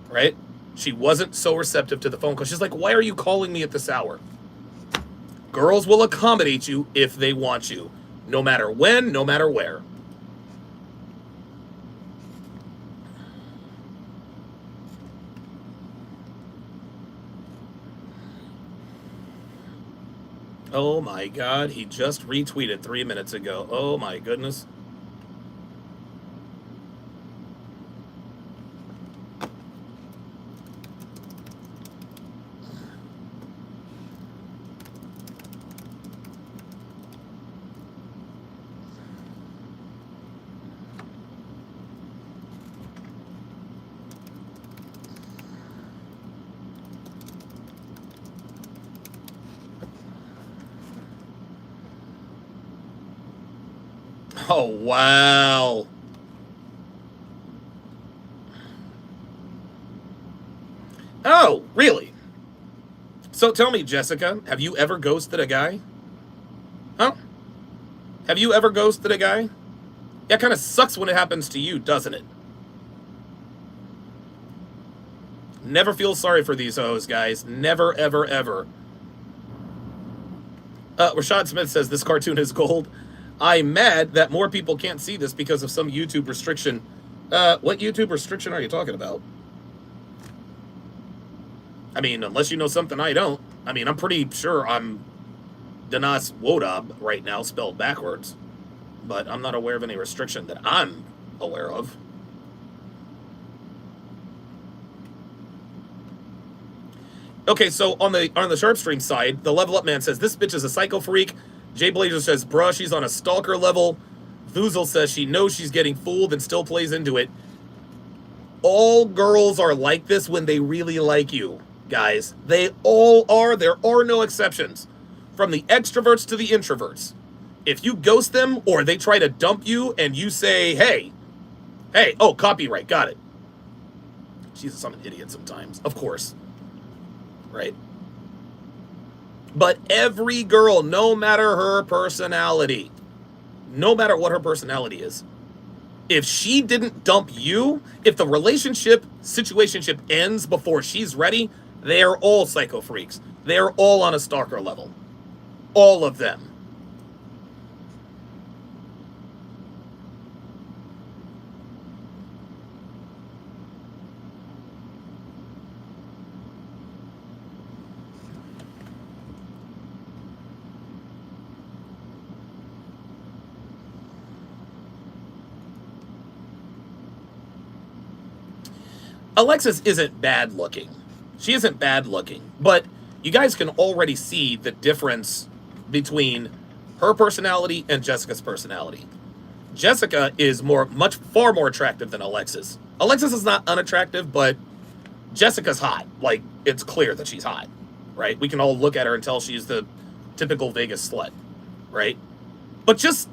Right? She wasn't so receptive to the phone call. She's like, "Why are you calling me at this hour?" Girls will accommodate you if they want you, no matter when, no matter where. Oh my God, he just retweeted 3 minutes ago. Oh my goodness. Oh, wow. Oh, really? So tell me, Jessica, have you ever ghosted a guy? Huh? Have you ever ghosted a guy? Yeah, it kind of sucks when it happens to you, doesn't it? Never feel sorry for these hoes, guys. Never, ever, ever. Rashad Smith says, this cartoon is gold. I'm mad that more people can't see this because of some YouTube restriction. What YouTube restriction are you talking about? I mean, unless you know something I don't. I mean, I'm pretty sure I'm Danas Wodab right now, spelled backwards. But I'm not aware of any restriction that I'm aware of. Okay, so on the Sharpe stream side, the Level Up Man says, this bitch is a psycho freak. Jay Blazer says, bruh, she's on a stalker level. Vuzel says she knows she's getting fooled and still plays into it. All girls are like this when they really like you, guys. They all are. There are no exceptions. From the extroverts to the introverts. If you ghost them or they try to dump you and you say, hey, oh, copyright, got it. Jesus, I'm an idiot sometimes. Of course. Right? But every girl, no matter her personality, no matter what her personality is, if she didn't dump you, if the situationship ends before she's ready, they are all psycho freaks. They are all on a stalker level. All of them. Alexis isn't bad looking. She isn't bad looking, but you guys can already see the difference between her personality and Jessica's personality. Jessica is far more attractive than Alexis. Alexis is not unattractive, but Jessica's hot. Like, it's clear that she's hot, right? We can all look at her and tell she's the typical Vegas slut, right? But just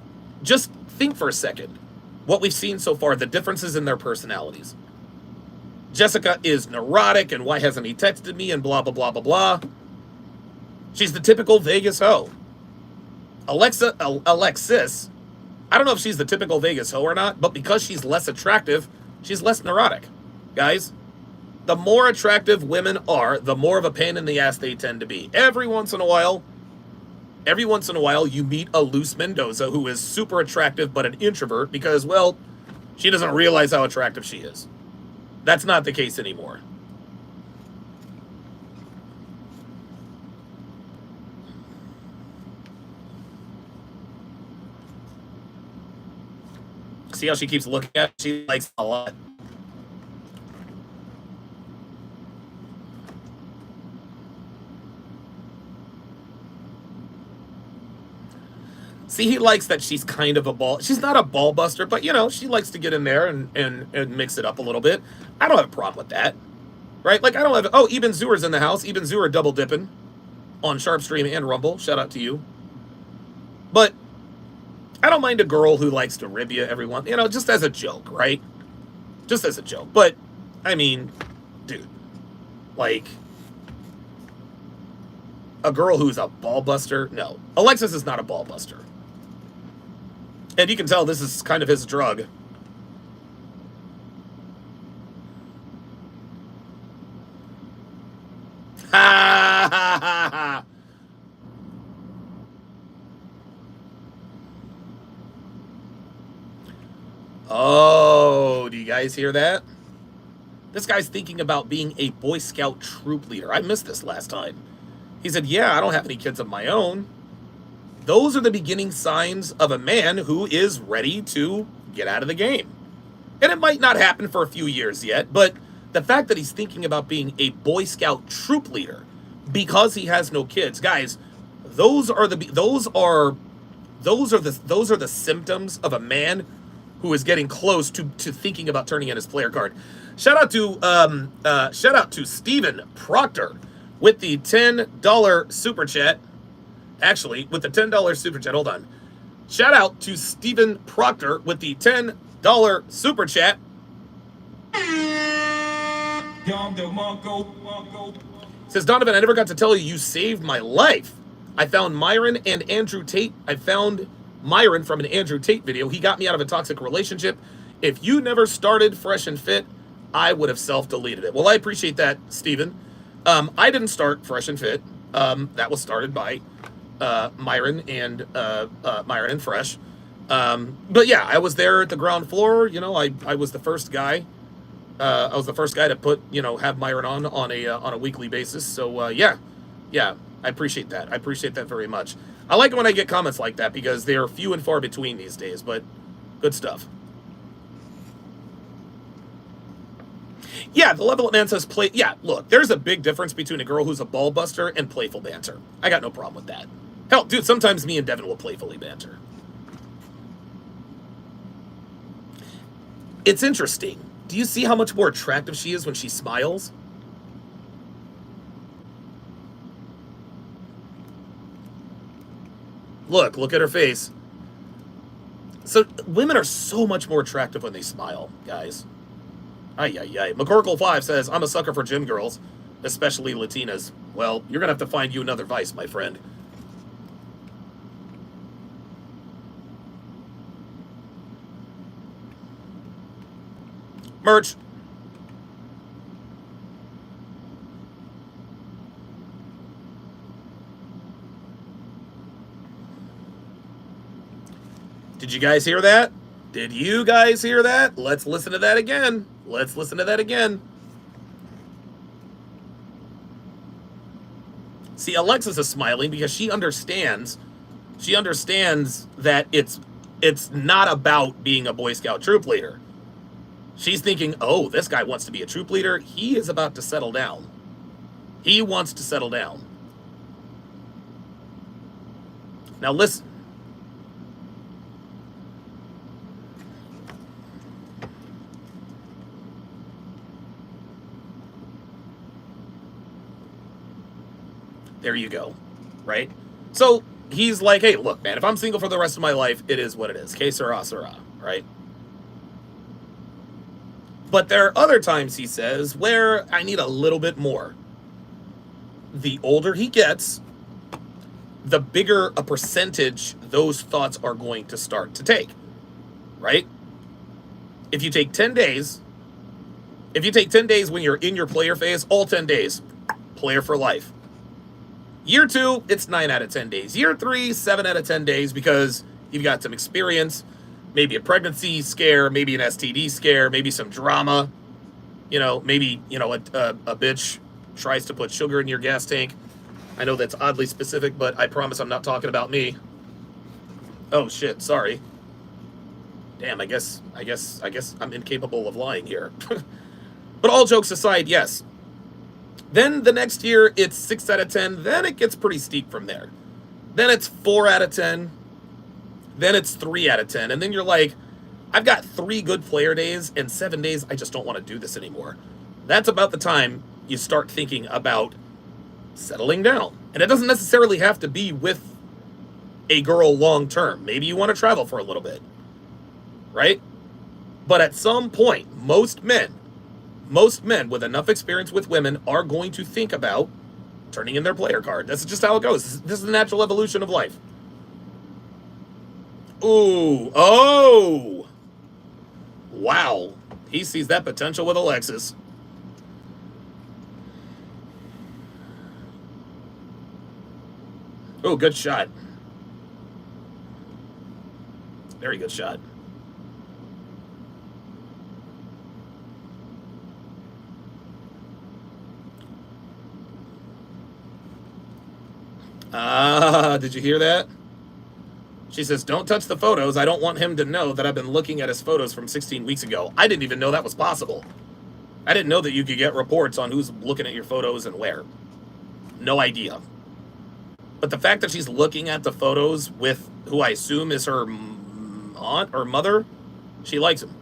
think for a second. What we've seen so far, the differences in their personalities. Jessica is neurotic, and why hasn't he texted me, and blah, blah, blah, blah, blah. She's the typical Vegas hoe. Alexis, I don't know if she's the typical Vegas hoe or not, but because she's less attractive, she's less neurotic. Guys, the more attractive women are, the more of a pain in the ass they tend to be. Every once in a while, you meet a loose Mendoza who is super attractive but an introvert because, well, she doesn't realize how attractive she is. That's not the case anymore. See how she keeps looking at it? She likes it a lot. See, he likes that she's kind of a ball. She's not a ball buster, but, you know, she likes to get in there and mix it up a little bit. I don't have a problem with that, right? Like, I don't have... Oh, Eben Zur's in the house. Eben Zur double dipping on Sharpe Stream and Rumble. Shout out to you. But I don't mind a girl who likes to rib you every once, you know, just as a joke, right? Just as a joke. But, I mean, dude, like... A girl who's a ball buster? No. Alexis is not a ball buster. And you can tell this is kind of his drug. Ha ha ha ha. Oh, do you guys hear that? This guy's thinking about being a Boy Scout troop leader. I missed this last time. He said, yeah, I don't have any kids of my own. Those are the beginning signs of a man who is ready to get out of the game. And it might not happen for a few years yet, but the fact that he's thinking about being a Boy Scout troop leader because he has no kids, guys, those are the symptoms of a man who is getting close to thinking about turning in his player card. Shout out to Stephen Proctor with the $10 super chat. Actually, with the $10 super chat, hold on. Shout out to Stephen Proctor with the $10 super chat. Says, Donovan, I never got to tell you saved my life. I found Myron and Andrew Tate. I found Myron from an Andrew Tate video. He got me out of a toxic relationship. If you never started Fresh and Fit, I would have self-deleted it. Well, I appreciate that, Stephen. I didn't start Fresh and Fit. That was started by Myron and Fresh. But yeah, I was there at the ground floor. You know, I was the first guy. I was the first guy to put, you know, have Myron on a weekly basis. So yeah, I appreciate that. I appreciate that very much. I like it when I get comments like that because they are few and far between these days. But good stuff. Yeah, the Level Up Man says play. Yeah, look, there's a big difference between a girl who's a ball buster and playful banter. I got no problem with that. Hell, dude, sometimes me and Devin will playfully banter. It's interesting. Do you see how much more attractive she is when she smiles? Look at her face. So women are so much more attractive when they smile, guys. Ay. McCorkle5 says, I'm a sucker for gym girls, especially Latinas. Well, you're going to have to find you another vice, my friend. Merch. Did you guys hear that? Did you guys hear that? Let's listen to that again. Let's listen to that again. See, Alexis is smiling because she understands that it's not about being a Boy Scout troop leader. She's thinking, oh, this guy wants to be a troop leader. He is about to settle down. He wants to settle down. Now listen. There you go, right? So he's like, hey, look, man, if I'm single for the rest of my life, it is what it is. Que sera, sera, right? But there are other times, he says, where I need a little bit more. The older he gets, the bigger a percentage those thoughts are going to start to take, right? If you take 10 days, when you're in your player phase, all 10 days, player for life. Year 2, it's 9 out of 10 days. Year 3, 7 out of 10 days because you've got some experience, maybe a pregnancy scare, maybe an STD scare, maybe some drama. You know, maybe, you know, a bitch tries to put sugar in your gas tank. I know that's oddly specific, but I promise I'm not talking about me. Oh, shit, sorry. Damn, I guess I'm incapable of lying here. But all jokes aside, yes. Then the next year, it's 6 out of 10. Then it gets pretty steep from there. Then it's 4 out of 10. Then it's 3 out of 10. And then you're like, I've got 3 good player days and 7 days. I just don't want to do this anymore. That's about the time you start thinking about settling down. And it doesn't necessarily have to be with a girl long term. Maybe you want to travel for a little bit, right? But at some point, most men with enough experience with women are going to think about turning in their player card. That's just how it goes. This is the natural evolution of life. Ooh, oh, wow. He sees that potential with Alexis. Oh, good shot. Very good shot. Did you hear that? She says, don't touch the photos. I don't want him to know that I've been looking at his photos from 16 weeks ago. I didn't even know that was possible. I didn't know that you could get reports on who's looking at your photos and where. No idea. But the fact that she's looking at the photos with who I assume is her aunt or mother, she likes him.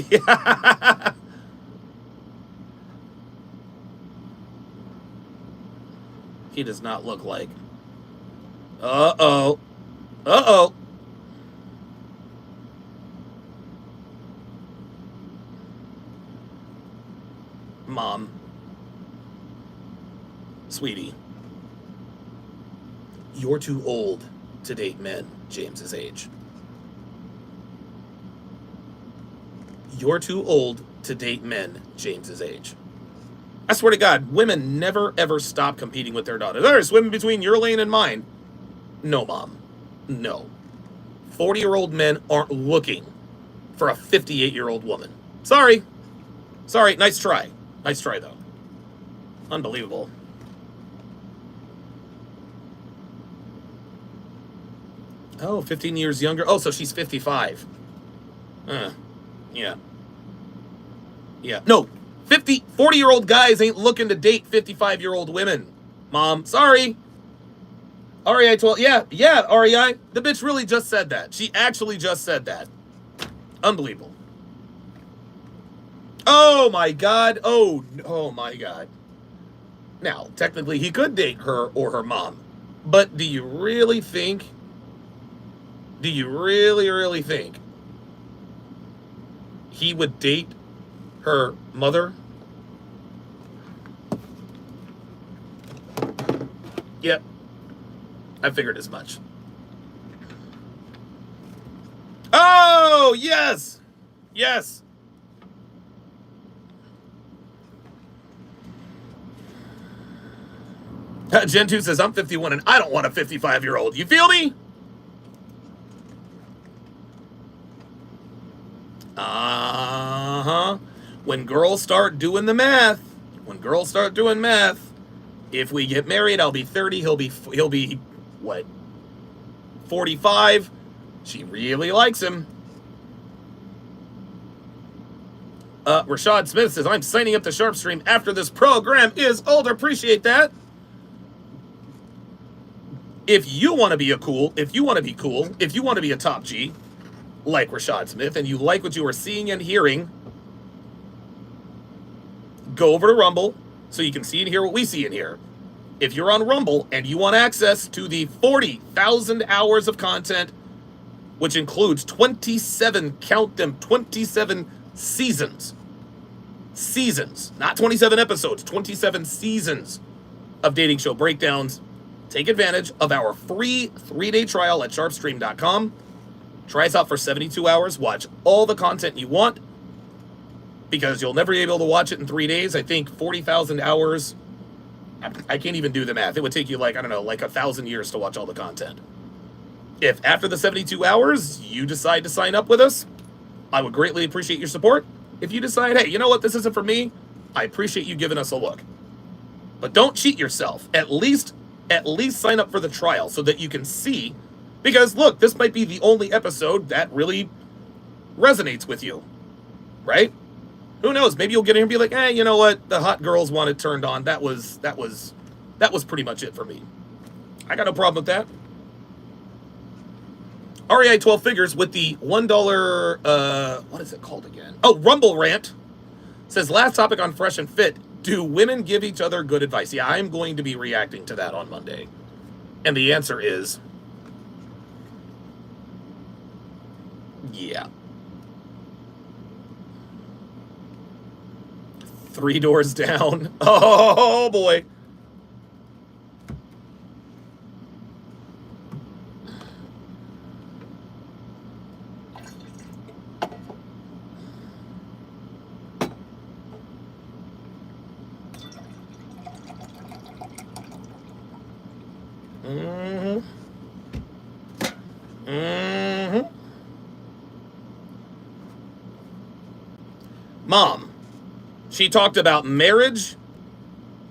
Yeah. He does not look like. Uh-oh. Uh-oh. Mom. Sweetie. You're too old to date men James's age. You're too old to date men James's age. I swear to God, women never, ever stop competing with their daughters. They're swimming between your lane and mine. No, Mom. No. 40-year-old men aren't looking for a 58-year-old woman. Sorry. Sorry. Nice try. Nice try, though. Unbelievable. Oh, 15 years younger. Oh, so she's 55. Yeah. Yeah. No, 40-year-old guys ain't looking to date 55-year-old women. Mom, sorry. REI 12. Yeah, REI. The bitch really just said that. She actually just said that. Unbelievable. Oh, my God. Oh, my God. Now, technically, he could date her or her mom. But do you really think? Do you really think he would date her mother? Yep. I figured as much. Oh, yes. Yes. Gen 2 says, I'm 51 and I don't want a 55-year-old. You feel me? Uh-huh. When girls start doing the math, if we get married, I'll be 30, he'll be what? 45. She really likes him. Rashad Smith says, I'm signing up to Sharpe Stream after this program is old. Appreciate that. If you want to be cool, if you want to be a top G, like Rashad Smith, and you like what you are seeing and hearing, go over to Rumble so you can see and hear what we see and hear. If you're on Rumble and you want access to the 40,000 hours of content, which includes 27, count them, 27 seasons, not 27 episodes, 27 seasons of dating show breakdowns, take advantage of our free 3-day trial at sharpestream.com. Try us out for 72 hours. Watch all the content you want, because you'll never be able to watch it in 3 days. I think 40,000 hours. I can't even do the math. It would take you like 1,000 years to watch all the content. If after the 72 hours you decide to sign up with us, I would greatly appreciate your support. If you decide, hey, you know what, this isn't for me, I appreciate you giving us a look. But don't cheat yourself. At least sign up for the trial so that you can see. Because, look, this might be the only episode that really resonates with you. Right? Who knows? Maybe you'll get in and be like, you know what? The hot girls wanted turned on. That was pretty much it for me. I got no problem with that. REI 12 figures with the $1, what is it called again? Oh, Rumble Rant. Says, last topic on Fresh and Fit. Do women give each other good advice? Yeah, I'm going to be reacting to that on Monday. And the answer is, yeah. 3 doors down. Oh, boy. Mom, she talked about marriage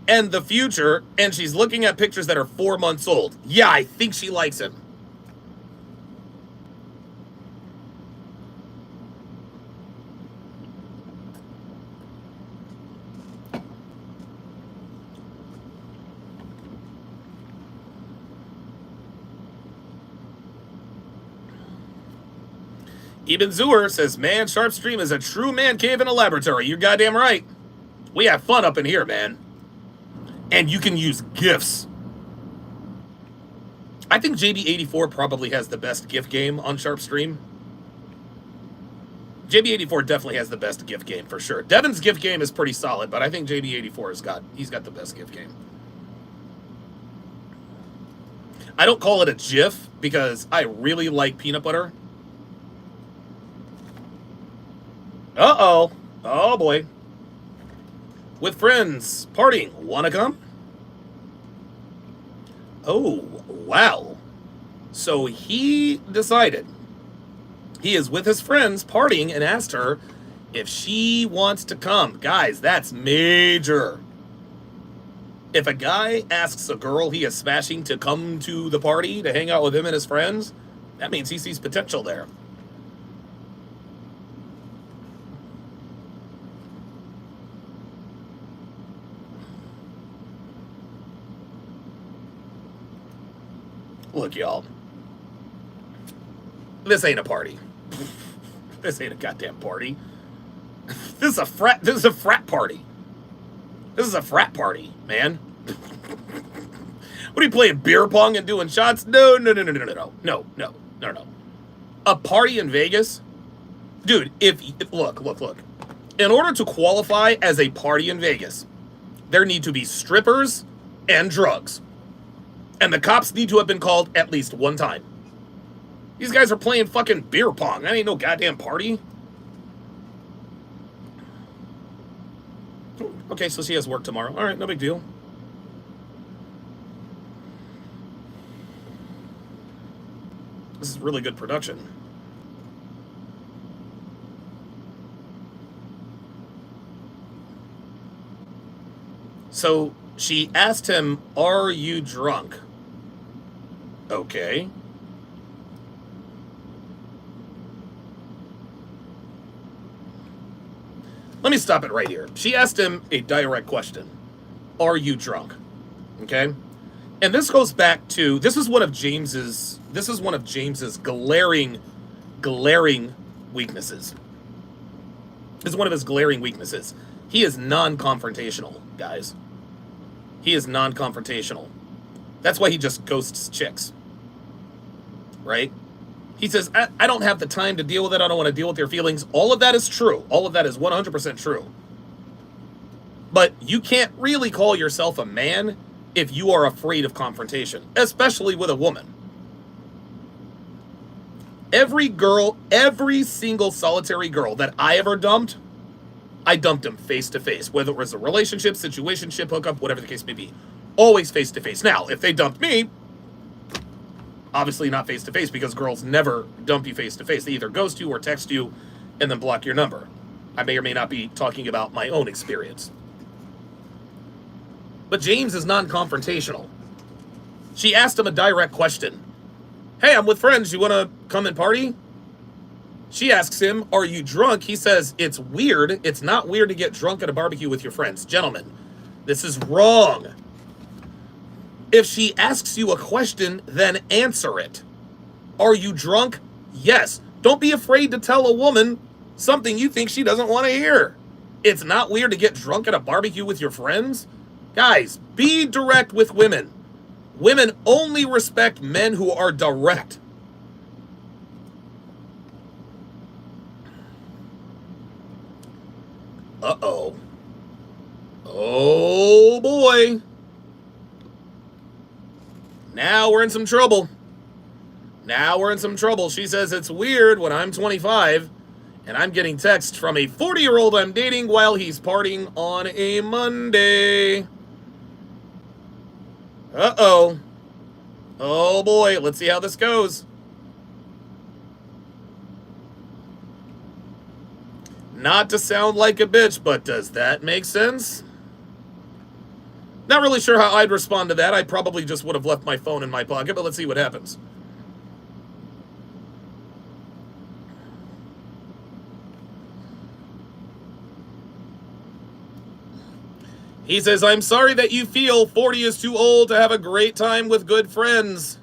and the future, and she's looking at pictures that are 4 months old. Yeah, I think she likes him. Ibn Zur says, man, Sharpe Stream is a true man cave in a laboratory. You're goddamn right. We have fun up in here, man. And you can use GIFs. I think JB84 probably has the best GIF game on Sharpe Stream. JB84 definitely has the best GIF game for sure. Devin's GIF game is pretty solid, but I think JB84 he's got the best GIF game. I don't call it a GIF because I really like peanut butter. Uh-oh. Oh, boy. With friends, partying. Wanna come? Oh, wow. So he decided he is with his friends partying and asked her if she wants to come. Guys, that's major. If a guy asks a girl he is smashing to come to the party to hang out with him and his friends, that means he sees potential there. Look, y'all. This ain't a party. This ain't a goddamn party. This is a frat party. This is a frat party, man. What are you playing, beer pong and doing shots? No. A party in Vegas? Dude, look. In order to qualify as a party in Vegas, there need to be strippers and drugs. And the cops need to have been called at least one time. These guys are playing fucking beer pong. That ain't no goddamn party. Okay, so she has work tomorrow. All right, no big deal. This is really good production. So she asked him, "Are you drunk?" Okay. Let me stop it right here. She asked him a direct question. Are you drunk? Okay? And this goes back to, this is one of James's glaring weaknesses. This is one of his glaring weaknesses. He is non-confrontational, guys. He is non-confrontational. That's why he just ghosts chicks. Right? He says, I don't have the time to deal with it. I don't want to deal with your feelings. All of that is true. All of that is 100% true. But you can't really call yourself a man if you are afraid of confrontation, especially with a woman. Every single solitary girl that I ever dumped, I dumped him face to face, whether it was a relationship, situationship, hookup, whatever the case may be. Always face to face. Now, if they dumped me, obviously not face to face, because girls never dump you face to face. They either ghost you or text you and then block your number. I may or may not be talking about my own experience. But James is non-confrontational. She asked him a direct question. Hey, I'm with friends. You want to come and party? She asks him, are you drunk? He says, it's weird. It's not weird to get drunk at a barbecue with your friends. Gentlemen, this is wrong. If she asks you a question, then answer it. Are you drunk? Yes. Don't be afraid to tell a woman something you think she doesn't want to hear. It's not weird to get drunk at a barbecue with your friends. Guys, be direct with women. Women only respect men who are direct. Uh-oh. Oh, boy. Now we're in some trouble. She says it's weird when I'm 25 and I'm getting texts from a 40-year-old I'm dating while he's partying on a Monday. Uh-oh. Oh, boy. Let's see how this goes. Not to sound like a bitch, but does that make sense? Not really sure how I'd respond to that. I probably just would have left my phone in my pocket, but let's see what happens. He says, I'm sorry that you feel 40 is too old to have a great time with good friends.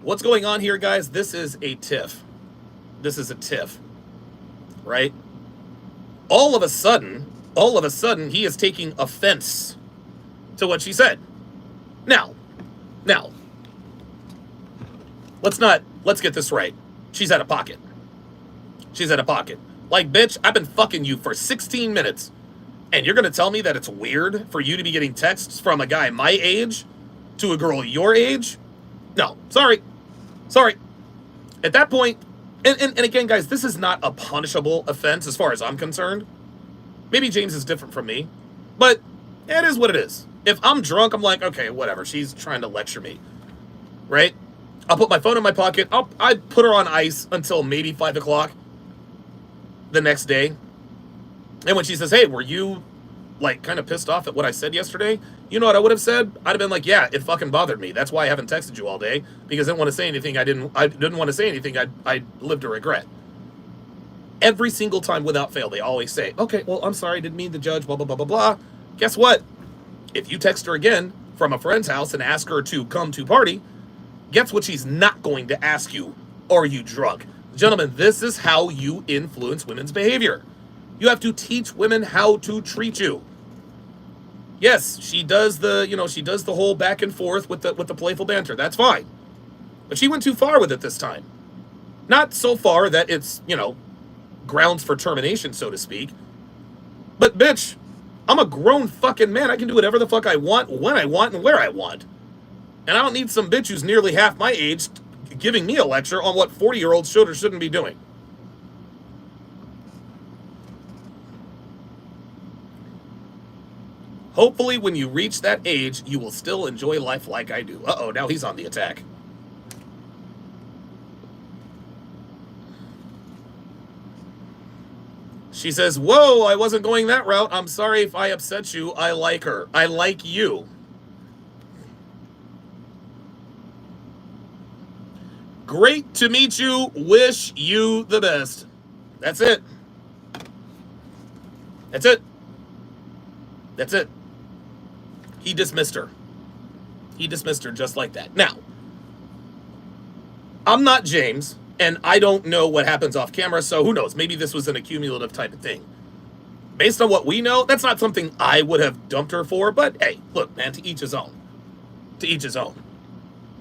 What's going on here, guys? This is a tiff. Right? All of a sudden, he is taking offense to what she said. Now, let's get this right. She's out of pocket. Like, bitch, I've been fucking you for 16 minutes, and you're gonna tell me that it's weird for you to be getting texts from a guy my age to a girl your age? No, sorry. At that point, and again, guys, this is not a punishable offense as far as I'm concerned. Maybe James is different from me, but it is what it is. If I'm drunk, I'm like, okay, whatever. She's trying to lecture me, right? I'll put my phone in my pocket. I put her on ice until maybe 5 o'clock the next day. And when she says, hey, were you like kind of pissed off at what I said yesterday? You know what I would have said? I'd have been like, yeah, it fucking bothered me. That's why I haven't texted you all day, because I didn't want to say anything. I didn't want to say anything I lived to regret. Every single time without fail, they always say, okay, well, I'm sorry, I didn't mean to judge, blah, blah, blah, blah, blah. Guess what? If you text her again from a friend's house and ask her to come to party, guess what she's not going to ask you? Are you drunk? Gentlemen, this is how you influence women's behavior. You have to teach women how to treat you. Yes, she does the whole back and forth with the playful banter. That's fine. But she went too far with it this time. Not so far that it's, grounds for termination, so to speak. But bitch, I'm a grown fucking man. I can do whatever the fuck I want, when I want, and where I want. And I don't need some bitch who's nearly half my age giving me a lecture on what 40-year-olds should or shouldn't be doing. Hopefully, when you reach that age, you will still enjoy life like I do. Uh-oh, now he's on the attack. She says, whoa, I wasn't going that route. I'm sorry if I upset you. I like her. I like you. Great to meet you. Wish you the best. That's it. That's it. That's it. He dismissed her. He dismissed her just like that. Now, I'm not James, and I don't know what happens off camera, so who knows? Maybe this was an accumulative type of thing. Based on what we know, that's not something I would have dumped her for, but hey, look, man, to each his own. To each his own.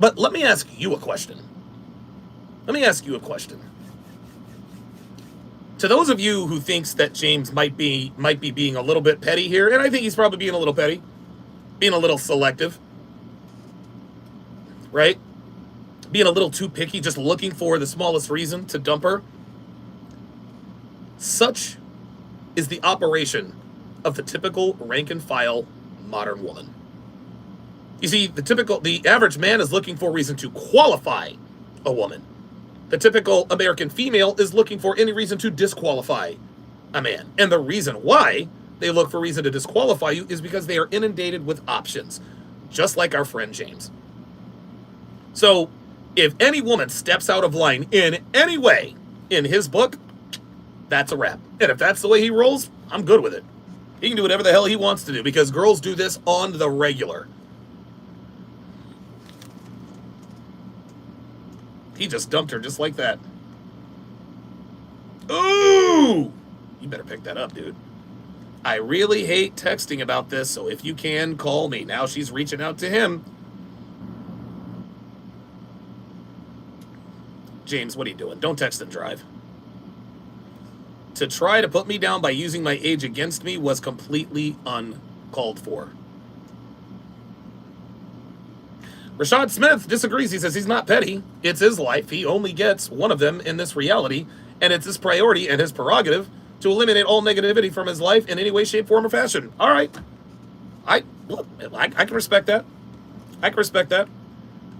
But let me ask you a question. To those of you who thinks that James might be being a little bit petty here, and I think he's probably being a little petty, being a little selective, right? Being a little too picky, just looking for the smallest reason to dump her. Such is the operation of the typical rank and file modern woman. You see, the average man is looking for a reason to qualify a woman. The typical American female is looking for any reason to disqualify a man. And the reason why they look for reason to disqualify you is because they are inundated with options, just like our friend James. So if any woman steps out of line in any way in his book, that's a wrap. And if that's the way he rolls, I'm good with it. He can do whatever the hell he wants to do because girls do this on the regular. He just dumped her just like that. Ooh! You better pick that up, dude. I really hate texting about this, so if you can, call me. Now she's reaching out to him. James, what are you doing? Don't text and drive. To try to put me down by using my age against me was completely uncalled for. Rashad Smith disagrees. He says he's not petty. It's his life. He only gets one of them in this reality, and it's his priority and his prerogative to eliminate all negativity from his life in any way, shape, form, or fashion. All right. I can respect that. I can respect that.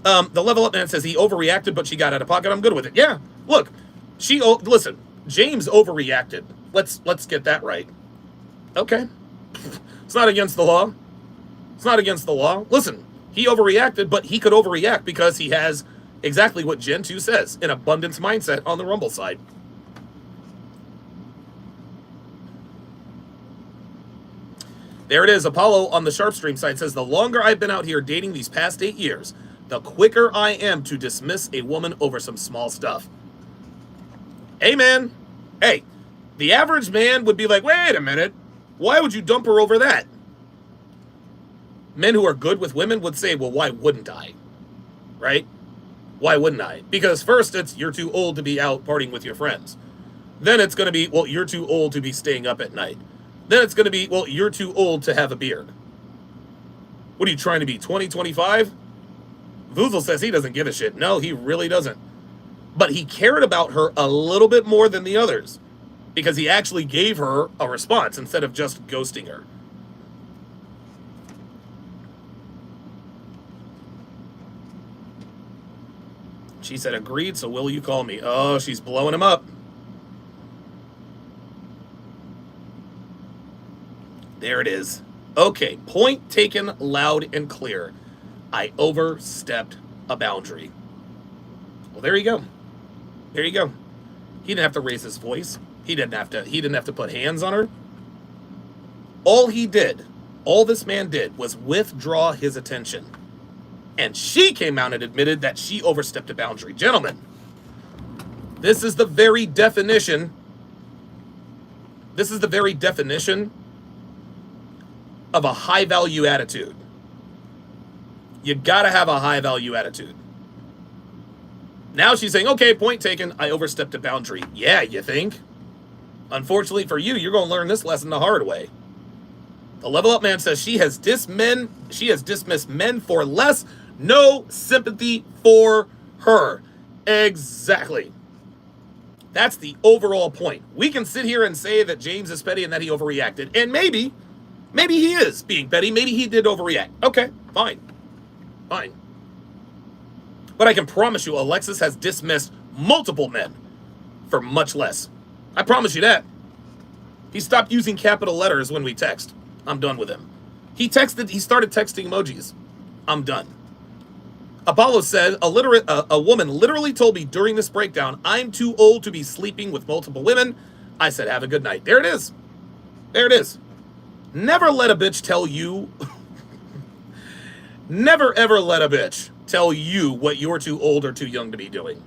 The level up man says he overreacted, but she got out of pocket. I'm good with it. Yeah. Look, listen, James overreacted. Let's get that right. Okay. It's not against the law. It's not against the law. Listen, he overreacted, but he could overreact because he has exactly what Gen 2 says, an abundance mindset on the Rumble side. There it is. Apollo on the Sharpe stream site says, the longer I've been out here dating these past 8 years, the quicker I am to dismiss a woman over some small stuff. Hey, man. Hey, the average man would be like, wait a minute. Why would you dump her over that? Men who are good with women would say, well, why wouldn't I? Right? Why wouldn't I? Because first, it's you're too old to be out partying with your friends. Then it's going to be, well, you're too old to be staying up at night. Then it's going to be, well, you're too old to have a beard. What are you trying to be, 20, 25? Vuzel says he doesn't give a shit. No, he really doesn't. But he cared about her a little bit more than the others because he actually gave her a response instead of just ghosting her. She said, agreed, so will you call me? Oh, she's blowing him up. There it is. Okay, point taken loud and clear. I overstepped a boundary. Well, there you go. There you go. He didn't have to raise his voice. He didn't have to put hands on her. All this man did was withdraw his attention. And she came out and admitted that she overstepped a boundary. Gentlemen, this is the very definition. This is the very definition of a high-value attitude. You gotta have a high-value attitude. Now she's saying, okay, point taken, I overstepped a boundary. Yeah, you think? Unfortunately for you, you're going to learn this lesson the hard way. The level up man says she has dismissed men for less. No sympathy for her. Exactly. That's the overall point. We can sit here and say that James is petty and that he overreacted. And maybe he is being petty. Maybe he did overreact. Okay, fine. Fine. But I can promise you Alexis has dismissed multiple men for much less. I promise you that. He stopped using capital letters when we text. I'm done with him. He started texting emojis. I'm done. Apollo said, a woman literally told me during this breakdown, I'm too old to be sleeping with multiple women. I said, have a good night. There it is. There it is. Never let a bitch tell you. Never ever let a bitch tell you what you're too old or too young to be doing.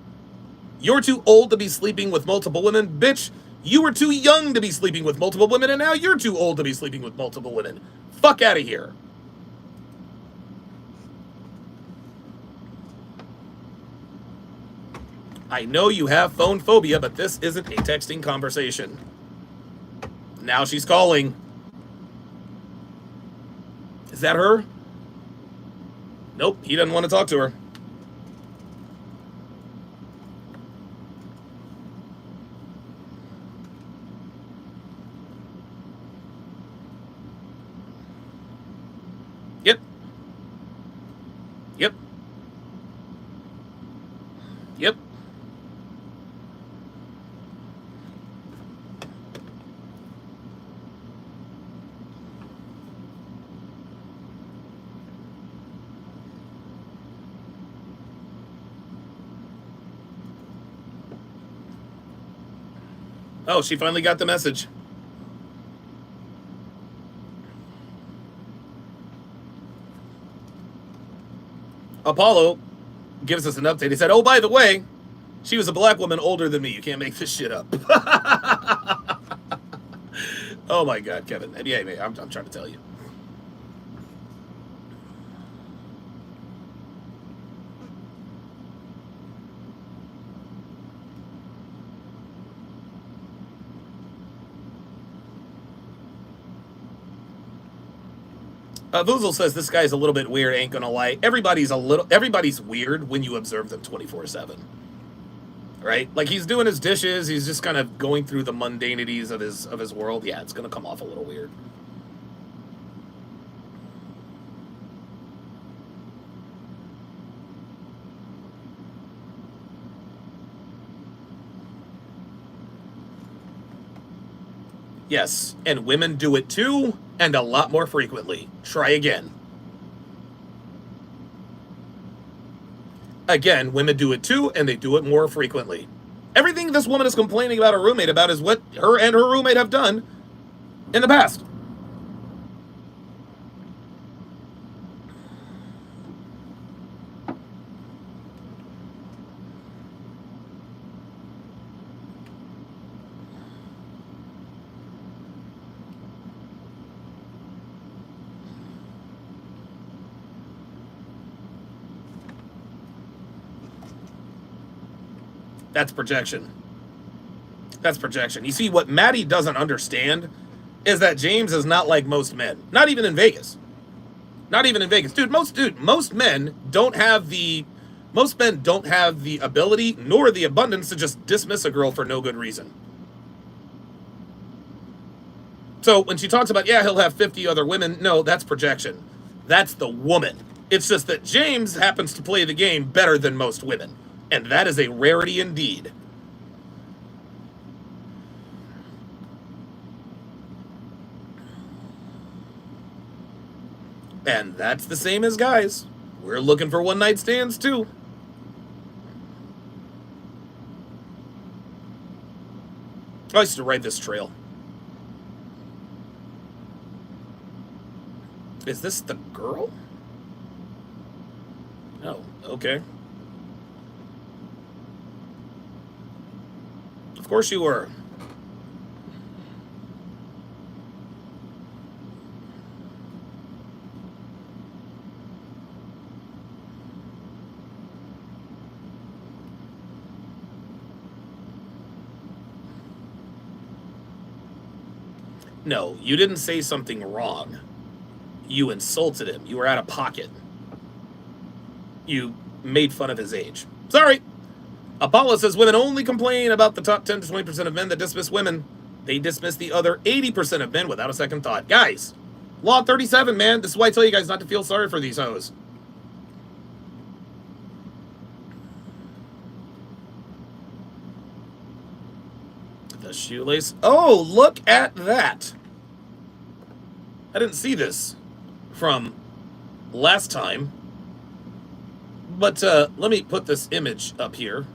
You're too old to be sleeping with multiple women. Bitch, you were too young to be sleeping with multiple women, and now you're too old to be sleeping with multiple women. Fuck out of here. I know you have phone phobia, but this isn't a texting conversation. Now she's calling. Is that her? Nope, he doesn't want to talk to her. Yep. Yep. Yep. Oh, she finally got the message. Apollo gives us an update. He said, oh, by the way, she was a black woman older than me. You can't make this shit up. Oh, my God, Kevin. Yeah, I'm trying to tell you. Vuzel says this guy's a little bit weird, ain't gonna lie. Everybody's weird when you observe them 24/7. Right? Like he's doing his dishes, he's just kind of going through the mundanities of his world. Yeah, it's gonna come off a little weird. Yes, and women do it too, and a lot more frequently. Try again. Again, women do it too, and they do it more frequently. Everything this woman is complaining about her roommate about is what her and her roommate have done in the past. That's projection. That's projection. You see, what Maddie doesn't understand is that James is not like most men. Not even in Vegas. Not even in Vegas. Most men don't have the ability nor the abundance to just dismiss a girl for no good reason. So when she talks about, yeah, he'll have 50 other women, no, that's projection. That's the woman. It's just that James happens to play the game better than most women. And that is a rarity indeed. And that's the same as guys. We're looking for one-night stands too. I used to ride this trail. Is this the girl? Oh, okay. Of course you were. No, you didn't say something wrong. You insulted him. You were out of pocket. You made fun of his age. Sorry. Apollo says women only complain about the top 10 to 20% of men that dismiss women. They dismiss the other 80% of men without a second thought. Guys, Law 37, man. This is why I tell you guys not to feel sorry for these hoes. The shoelace. Oh, look at that. I didn't see this from last time. But let me put this image up here.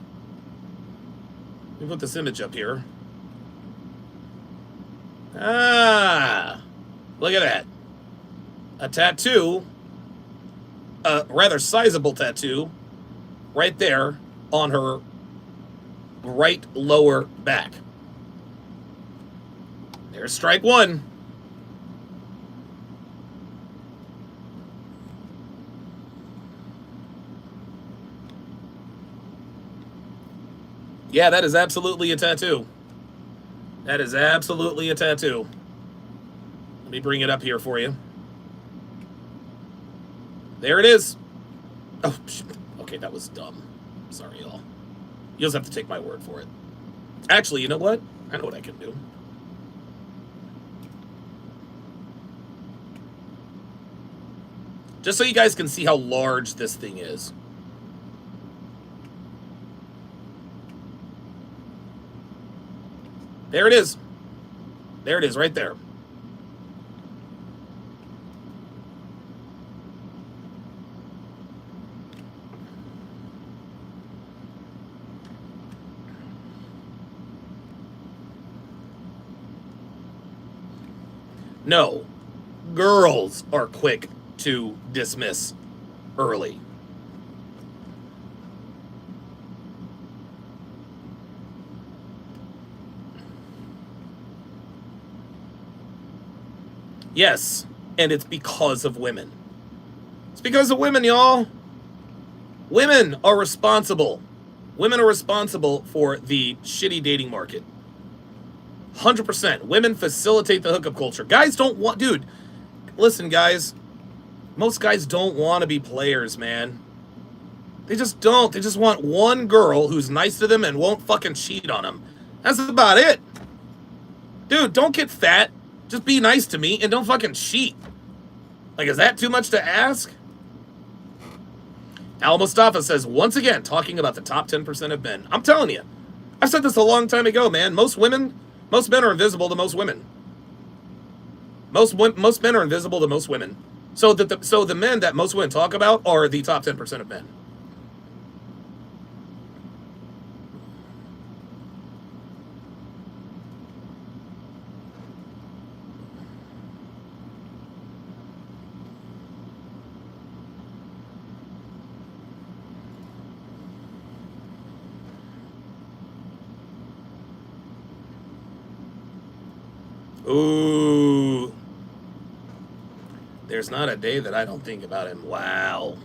Ah, look at that. A tattoo, a rather sizable tattoo, right there on her right lower back. There's strike one. Yeah, that is absolutely a tattoo. That is absolutely a tattoo. Let me bring it up here for you. There it is. Oh, okay, that was dumb. Sorry, y'all. You'll just have to take my word for it. Actually, you know what? I know what I can do. Just so you guys can see how large this thing is. There it is. There it is, right there. No, girls are quick to dismiss early. Yes, and it's because of women. It's because of women, y'all. Women are responsible. Women are responsible for the shitty dating market. 100%. Women facilitate the hookup culture. Guys don't want... Dude, listen, guys. Most guys don't want to be players, man. They just don't. They just want one girl who's nice to them and won't fucking cheat on them. That's about it. Dude, don't get fat. Just be nice to me and don't fucking cheat. Like, is that too much to ask? Al Mustafa says, once again, talking about the top 10% of men. I'm telling you. I've said this a long time ago, man. Most men are invisible to most women. Most men are invisible to most women. So the men that most women talk about are the top 10% of men. Ooh. There's not a day that I don't think about him. Wow.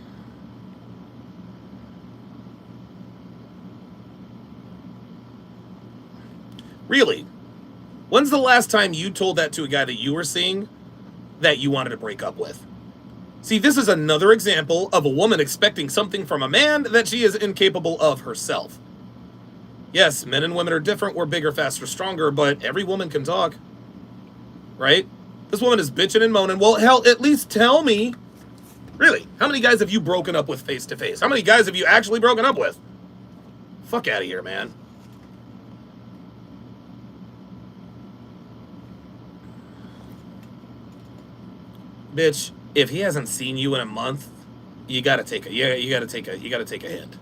Really? When's the last time you told that to a guy that you were seeing that you wanted to break up with? See, this is another example of a woman expecting something from a man that she is incapable of herself. Yes, men and women are different. We're bigger, faster, stronger, but every woman can talk. Right? This woman is bitching and moaning. Well, hell, at least tell me. Really, how many guys have you broken up with face to face? How many guys have you actually broken up with? Fuck out of here, man. Bitch, if he hasn't seen you in a month, you gotta take a hint.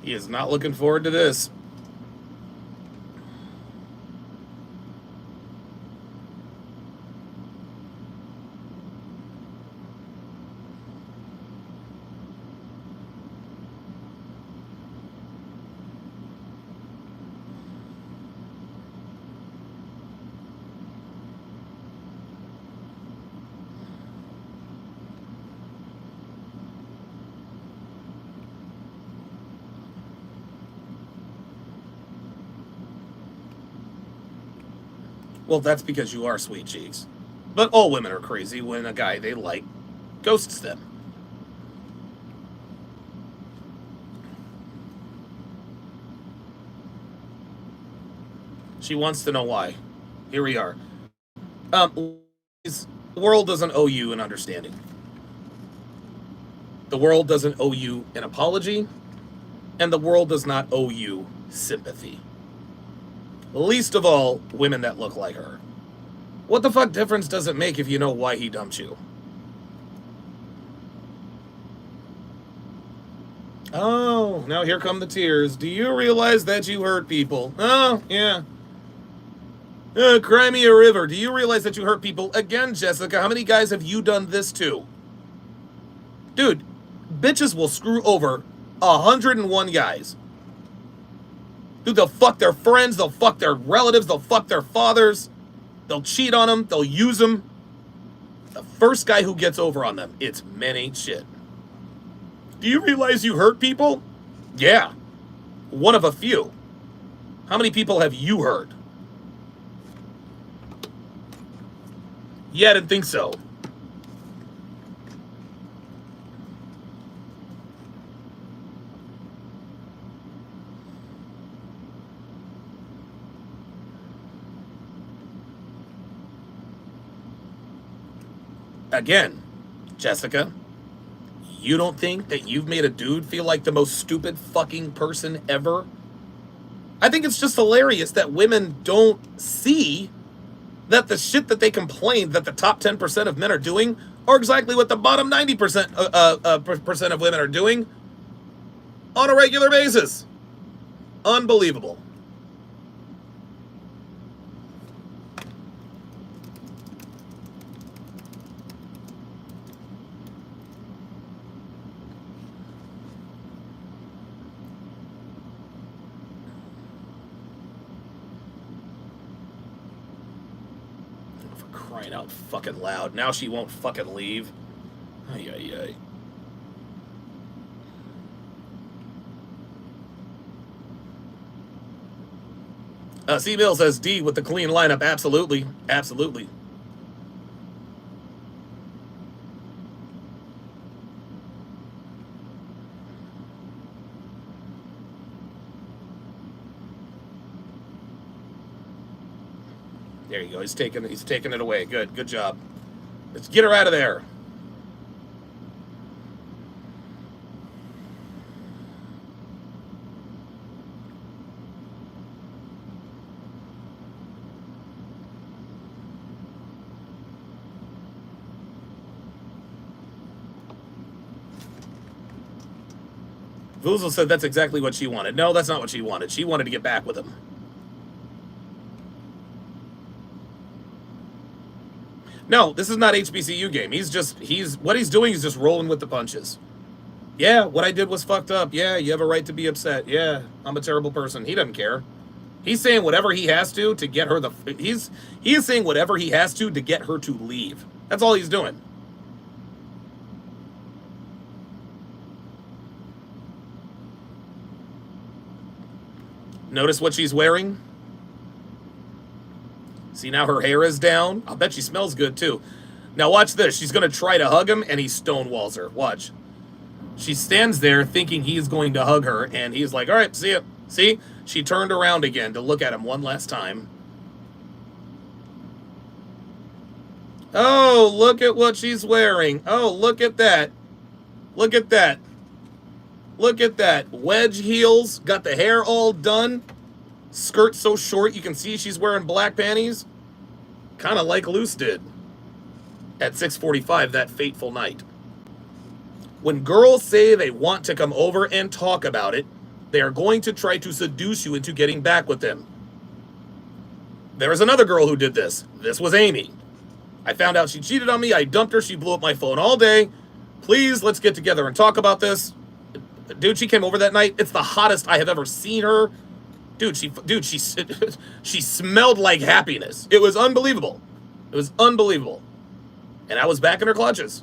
He is not looking forward to this. Well, that's because you are sweet cheeks. But all women are crazy when a guy they like ghosts them. She wants to know why. Here we are. The world doesn't owe you an understanding. The world doesn't owe you an apology. And the world does not owe you sympathy. Least of all, women that look like her. What the fuck difference does it make if you know why he dumped you? Oh, now here come the tears. Do you realize that you hurt people? Oh, yeah. Cry me a river. Do you realize that you hurt people? Again, Jessica, how many guys have you done this to? Dude, bitches will screw over 101 guys. Dude, they'll fuck their friends, they'll fuck their relatives, they'll fuck their fathers, they'll cheat on them, they'll use them. The first guy who gets over on them, it's men ain't shit. Do you realize you hurt people? Yeah. One of a few. How many people have you hurt? Yeah, I didn't think so. Again, Jessica, You don't think that you've made a dude feel like the most stupid fucking person ever? I think it's just hilarious that women don't see that the shit that they complain that the top 10% of men are doing are exactly what the bottom 90% percent of women are doing on a regular basis. Unbelievable. Crying out fucking loud. Now she won't fucking leave. Ay, ay, ay. C-Bill says D with the clean lineup. Absolutely. Absolutely. There you go. He's taking it away. Good job. Let's get her out of there. Vuzel said that's exactly what she wanted. No, that's not what she wanted. She wanted to get back with him. No, this is not HBCU game. What he's doing is just rolling with the punches. Yeah, what I did was fucked up. Yeah, you have a right to be upset. Yeah, I'm a terrible person. He doesn't care. He's saying whatever he has to get her he is saying whatever he has to get her to leave. That's all he's doing. Notice what she's wearing? See, now her hair is down. I'll bet she smells good, too. Now watch this. She's going to try to hug him, and he stonewalls her. Watch. She stands there thinking he's going to hug her, and he's like, all right, see ya. See? She turned around again to look at him one last time. Oh, look at what she's wearing. Oh, look at that. Look at that. Look at that. Wedge heels. Got the hair all done. Skirt so short you can see she's wearing black panties. Kind of like Luce did at 6:45 that fateful night. When girls say they want to come over and talk about it, they are going to try to seduce you into getting back with them. There is another girl who did this. This was Amy. I found out she cheated on me. I dumped her. She blew up my phone all day. Please, let's get together and talk about this. Dude, she came over that night. It's the hottest I have ever seen her. Dude, she smelled like happiness. It was unbelievable. It was unbelievable. And I was back in her clutches.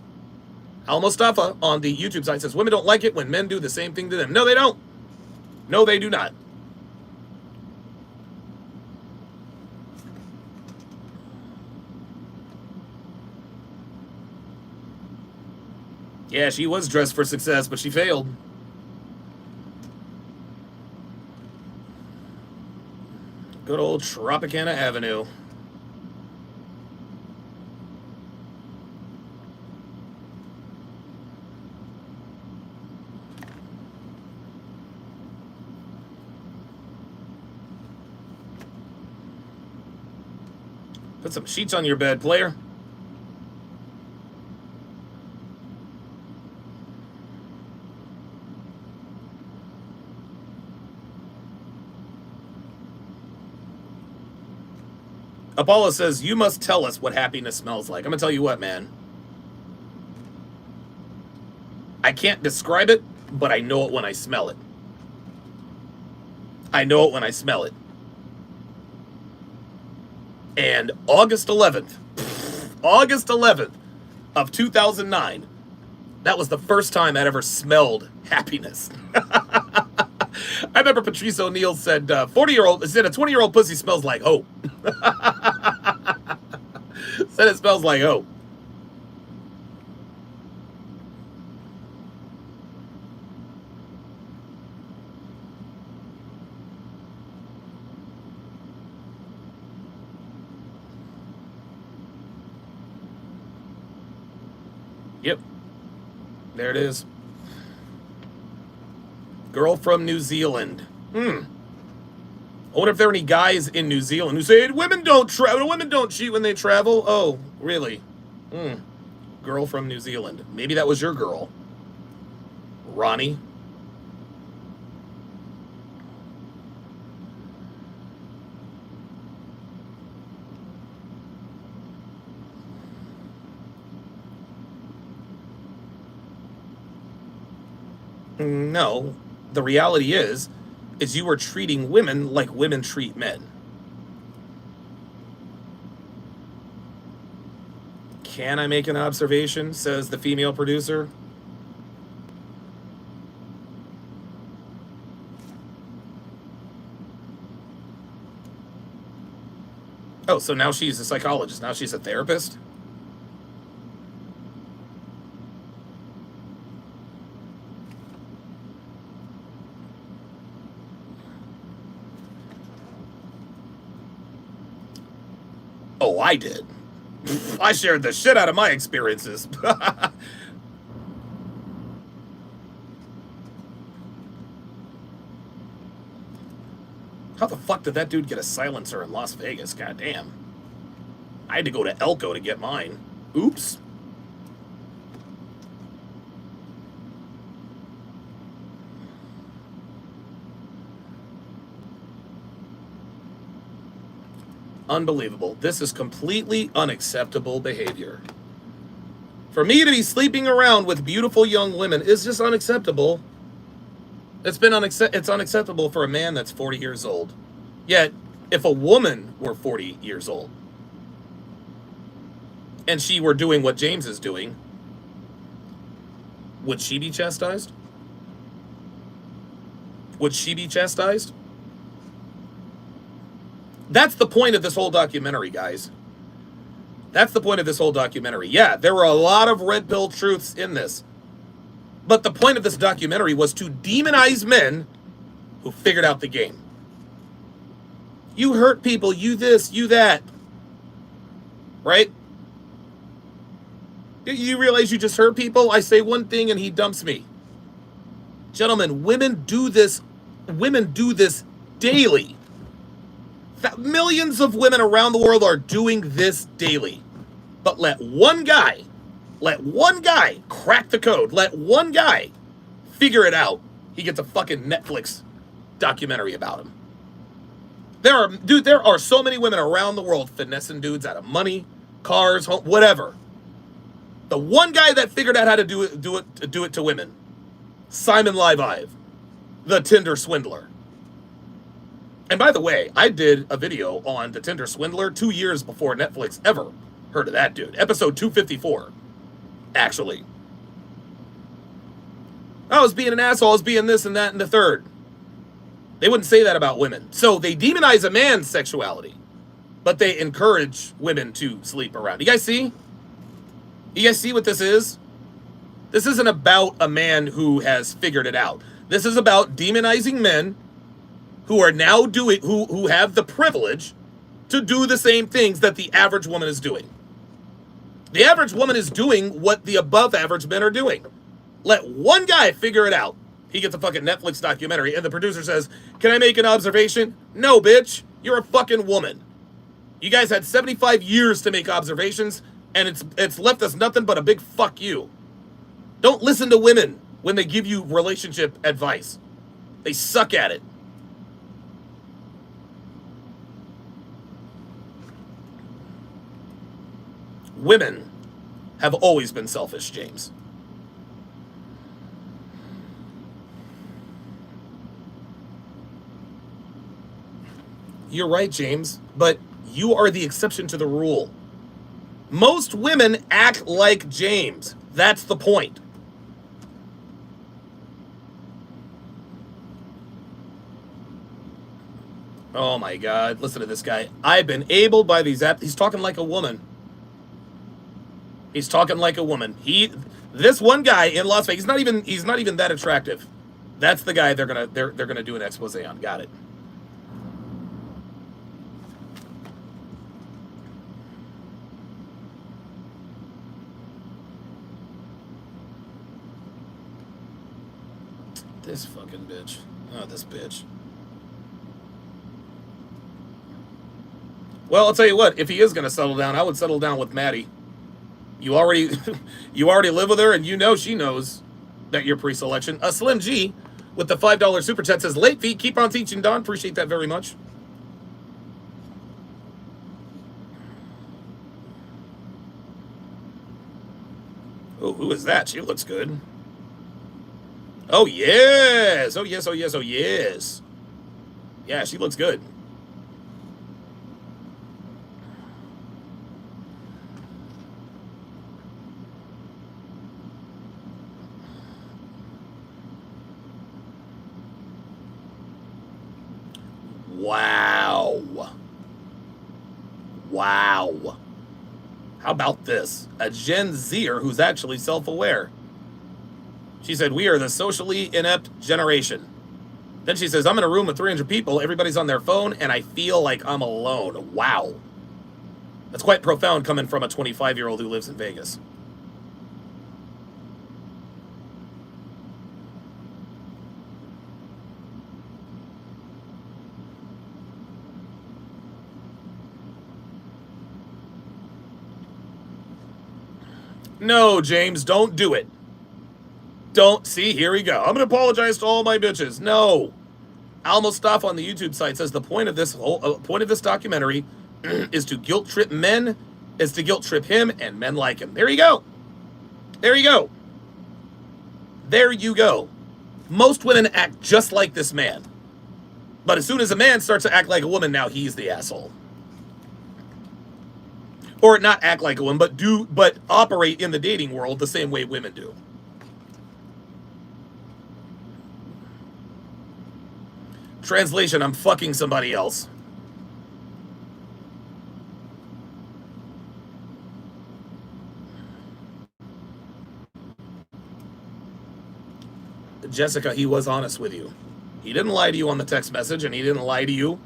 Al Mustafa on the YouTube site says, women don't like it when men do the same thing to them. No, they don't. No, they do not. Yeah, she was dressed for success, but she failed. Good old Tropicana Avenue. Put some sheets on your bed, player. Apollo says, you must tell us what happiness smells like. I'm going to tell you what, man. I can't describe it, but I know it when I smell it. I know it when I smell it. And August 11th of 2009, that was the first time I'd ever smelled happiness. I remember Patrice O'Neill said, 40-year-old, said a 20-year-old pussy smells like hope. Said it smells like hope. Yep. There it is. Girl from New Zealand. I wonder if there are any guys in New Zealand who say women don't cheat when they travel. Oh, really? Girl from New Zealand. Maybe that was your girl, Ronnie. No, the reality is you were treating women like women treat men. Can I make an observation? Says the female producer. Oh, so now she's a psychologist. Now she's a therapist? Oh, I did. I shared the shit out of my experiences. How the fuck did that dude get a silencer in Las Vegas? Goddamn. I had to go to Elko to get mine. Oops. Unbelievable. This is completely unacceptable behavior. For me to be sleeping around with beautiful young women is just unacceptable. It's unacceptable for a man that's 40 years old. Yet, if a woman were 40 years old and she were doing what James is doing, would she be chastised? Would she be chastised? That's the point of this whole documentary, guys. That's the point of this whole documentary. Yeah, there were a lot of red pill truths in this. But the point of this documentary was to demonize men who figured out the game. You hurt people, you this, you that. Right? You realize you just hurt people? I say one thing and he dumps me. Gentlemen, women do this daily. Millions of women around the world are doing this daily. But let one guy crack the code. Let one guy figure it out. He gets a fucking Netflix documentary about him. There are so many women around the world finessing dudes out of money, cars, home, whatever. The one guy that figured out how to do it to women, Simon Live, the Tinder swindler. And by the way, I did a video on the Tinder swindler 2 years before Netflix ever heard of that dude. Episode 254, actually. I was being an asshole, I was being this and that and the third. They wouldn't say that about women. So they demonize a man's sexuality, but they encourage women to sleep around. You guys see? You guys see what this is? This isn't about a man who has figured it out. This is about demonizing men who are now who have the privilege to do the same things that the average woman is doing. The average woman is doing what the above average men are doing. Let one guy figure it out. He gets a fucking Netflix documentary and the producer says, "Can I make an observation?" No, bitch. You're a fucking woman. You guys had 75 years to make observations and it's left us nothing but a big fuck you. Don't listen to women when they give you relationship advice. They suck at it. Women have always been selfish, James. You're right, James, but you are the exception to the rule. Most women act like James. That's the point. Oh my God, listen to this guy. I've been able by these apps. He's talking like a woman. He's talking like a woman. This one guy in Las Vegas, he's not even that attractive. That's the guy they're gonna do an expose on. Got it. This fucking bitch. Oh, this bitch. Well, I'll tell you what. If he is going to settle down, I would settle down with Maddie. You already, you already live with her, and you know she knows that you're pre-selection. A Slim G with the $5 super chat says, "Late fee, keep on teaching, Don." Appreciate that very much. Oh, who is that? She looks good. Oh, yes. Oh, yes. Oh, yes. Oh, yes. Yeah, she looks good. Wow. Wow. How about this? A Gen Zer who's actually self-aware. She said, "We are the socially inept generation." Then she says, "I'm in a room with 300 people. Everybody's on their phone, and I feel like I'm alone." Wow. That's quite profound coming from a 25-year-old who lives in Vegas. No, James, don't do it. Don't. See, here we go. I'm going to apologize to all my bitches. No. Al Mustafa on the YouTube site says the point of this documentary is to guilt trip men, is to guilt trip him and men like him. There you go. There you go. There you go. Most women act just like this man. But as soon as a man starts to act like a woman, now he's the asshole. Or not act like a woman, but operate in the dating world the same way women do. Translation, I'm fucking somebody else. Jessica, he was honest with you. He didn't lie to you on the text message, and he didn't lie to you.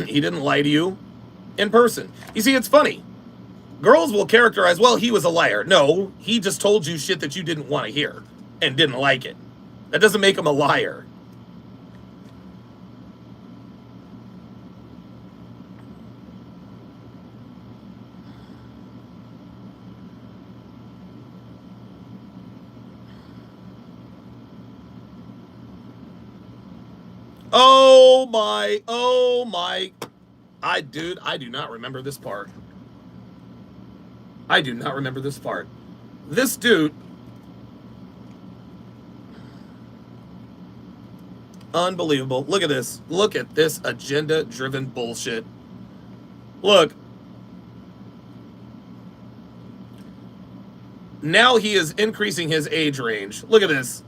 He didn't lie to you in person. You see, it's funny. Girls will characterize, well, he was a liar. No, he just told you shit that you didn't want to hear and didn't like it. That doesn't make him a liar. Oh my. I do not remember this part. I do not remember this part. This dude. Unbelievable. Look at this. Look at this agenda-driven bullshit. Look. Now he is increasing his age range. Look at this.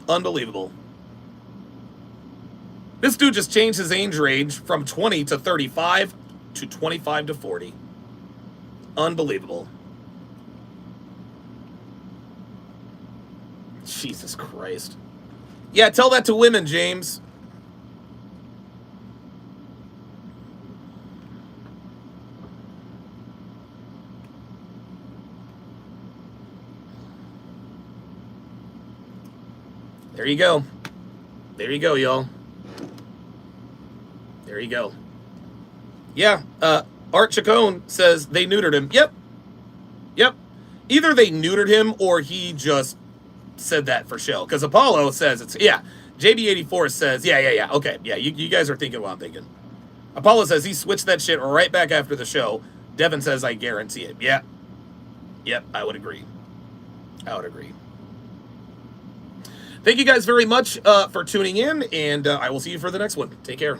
Unbelievable. This dude just changed his age range from 20 to 35 to 25 to 40. Unbelievable. Jesus Christ. Yeah, tell that to women, James. There you go. There you go, y'all. There you go. Yeah, Art Chacon says they neutered him. Yep. Yep. Either they neutered him or he just said that for show. Because Apollo says it's, yeah. JB84 says, yeah. Okay, yeah, you guys are thinking what I'm thinking. Apollo says he switched that shit right back after the show. Devin says, I guarantee it. Yeah. Yep, I would agree. I would agree. Thank you guys very much for tuning in, and I will see you for the next one. Take care.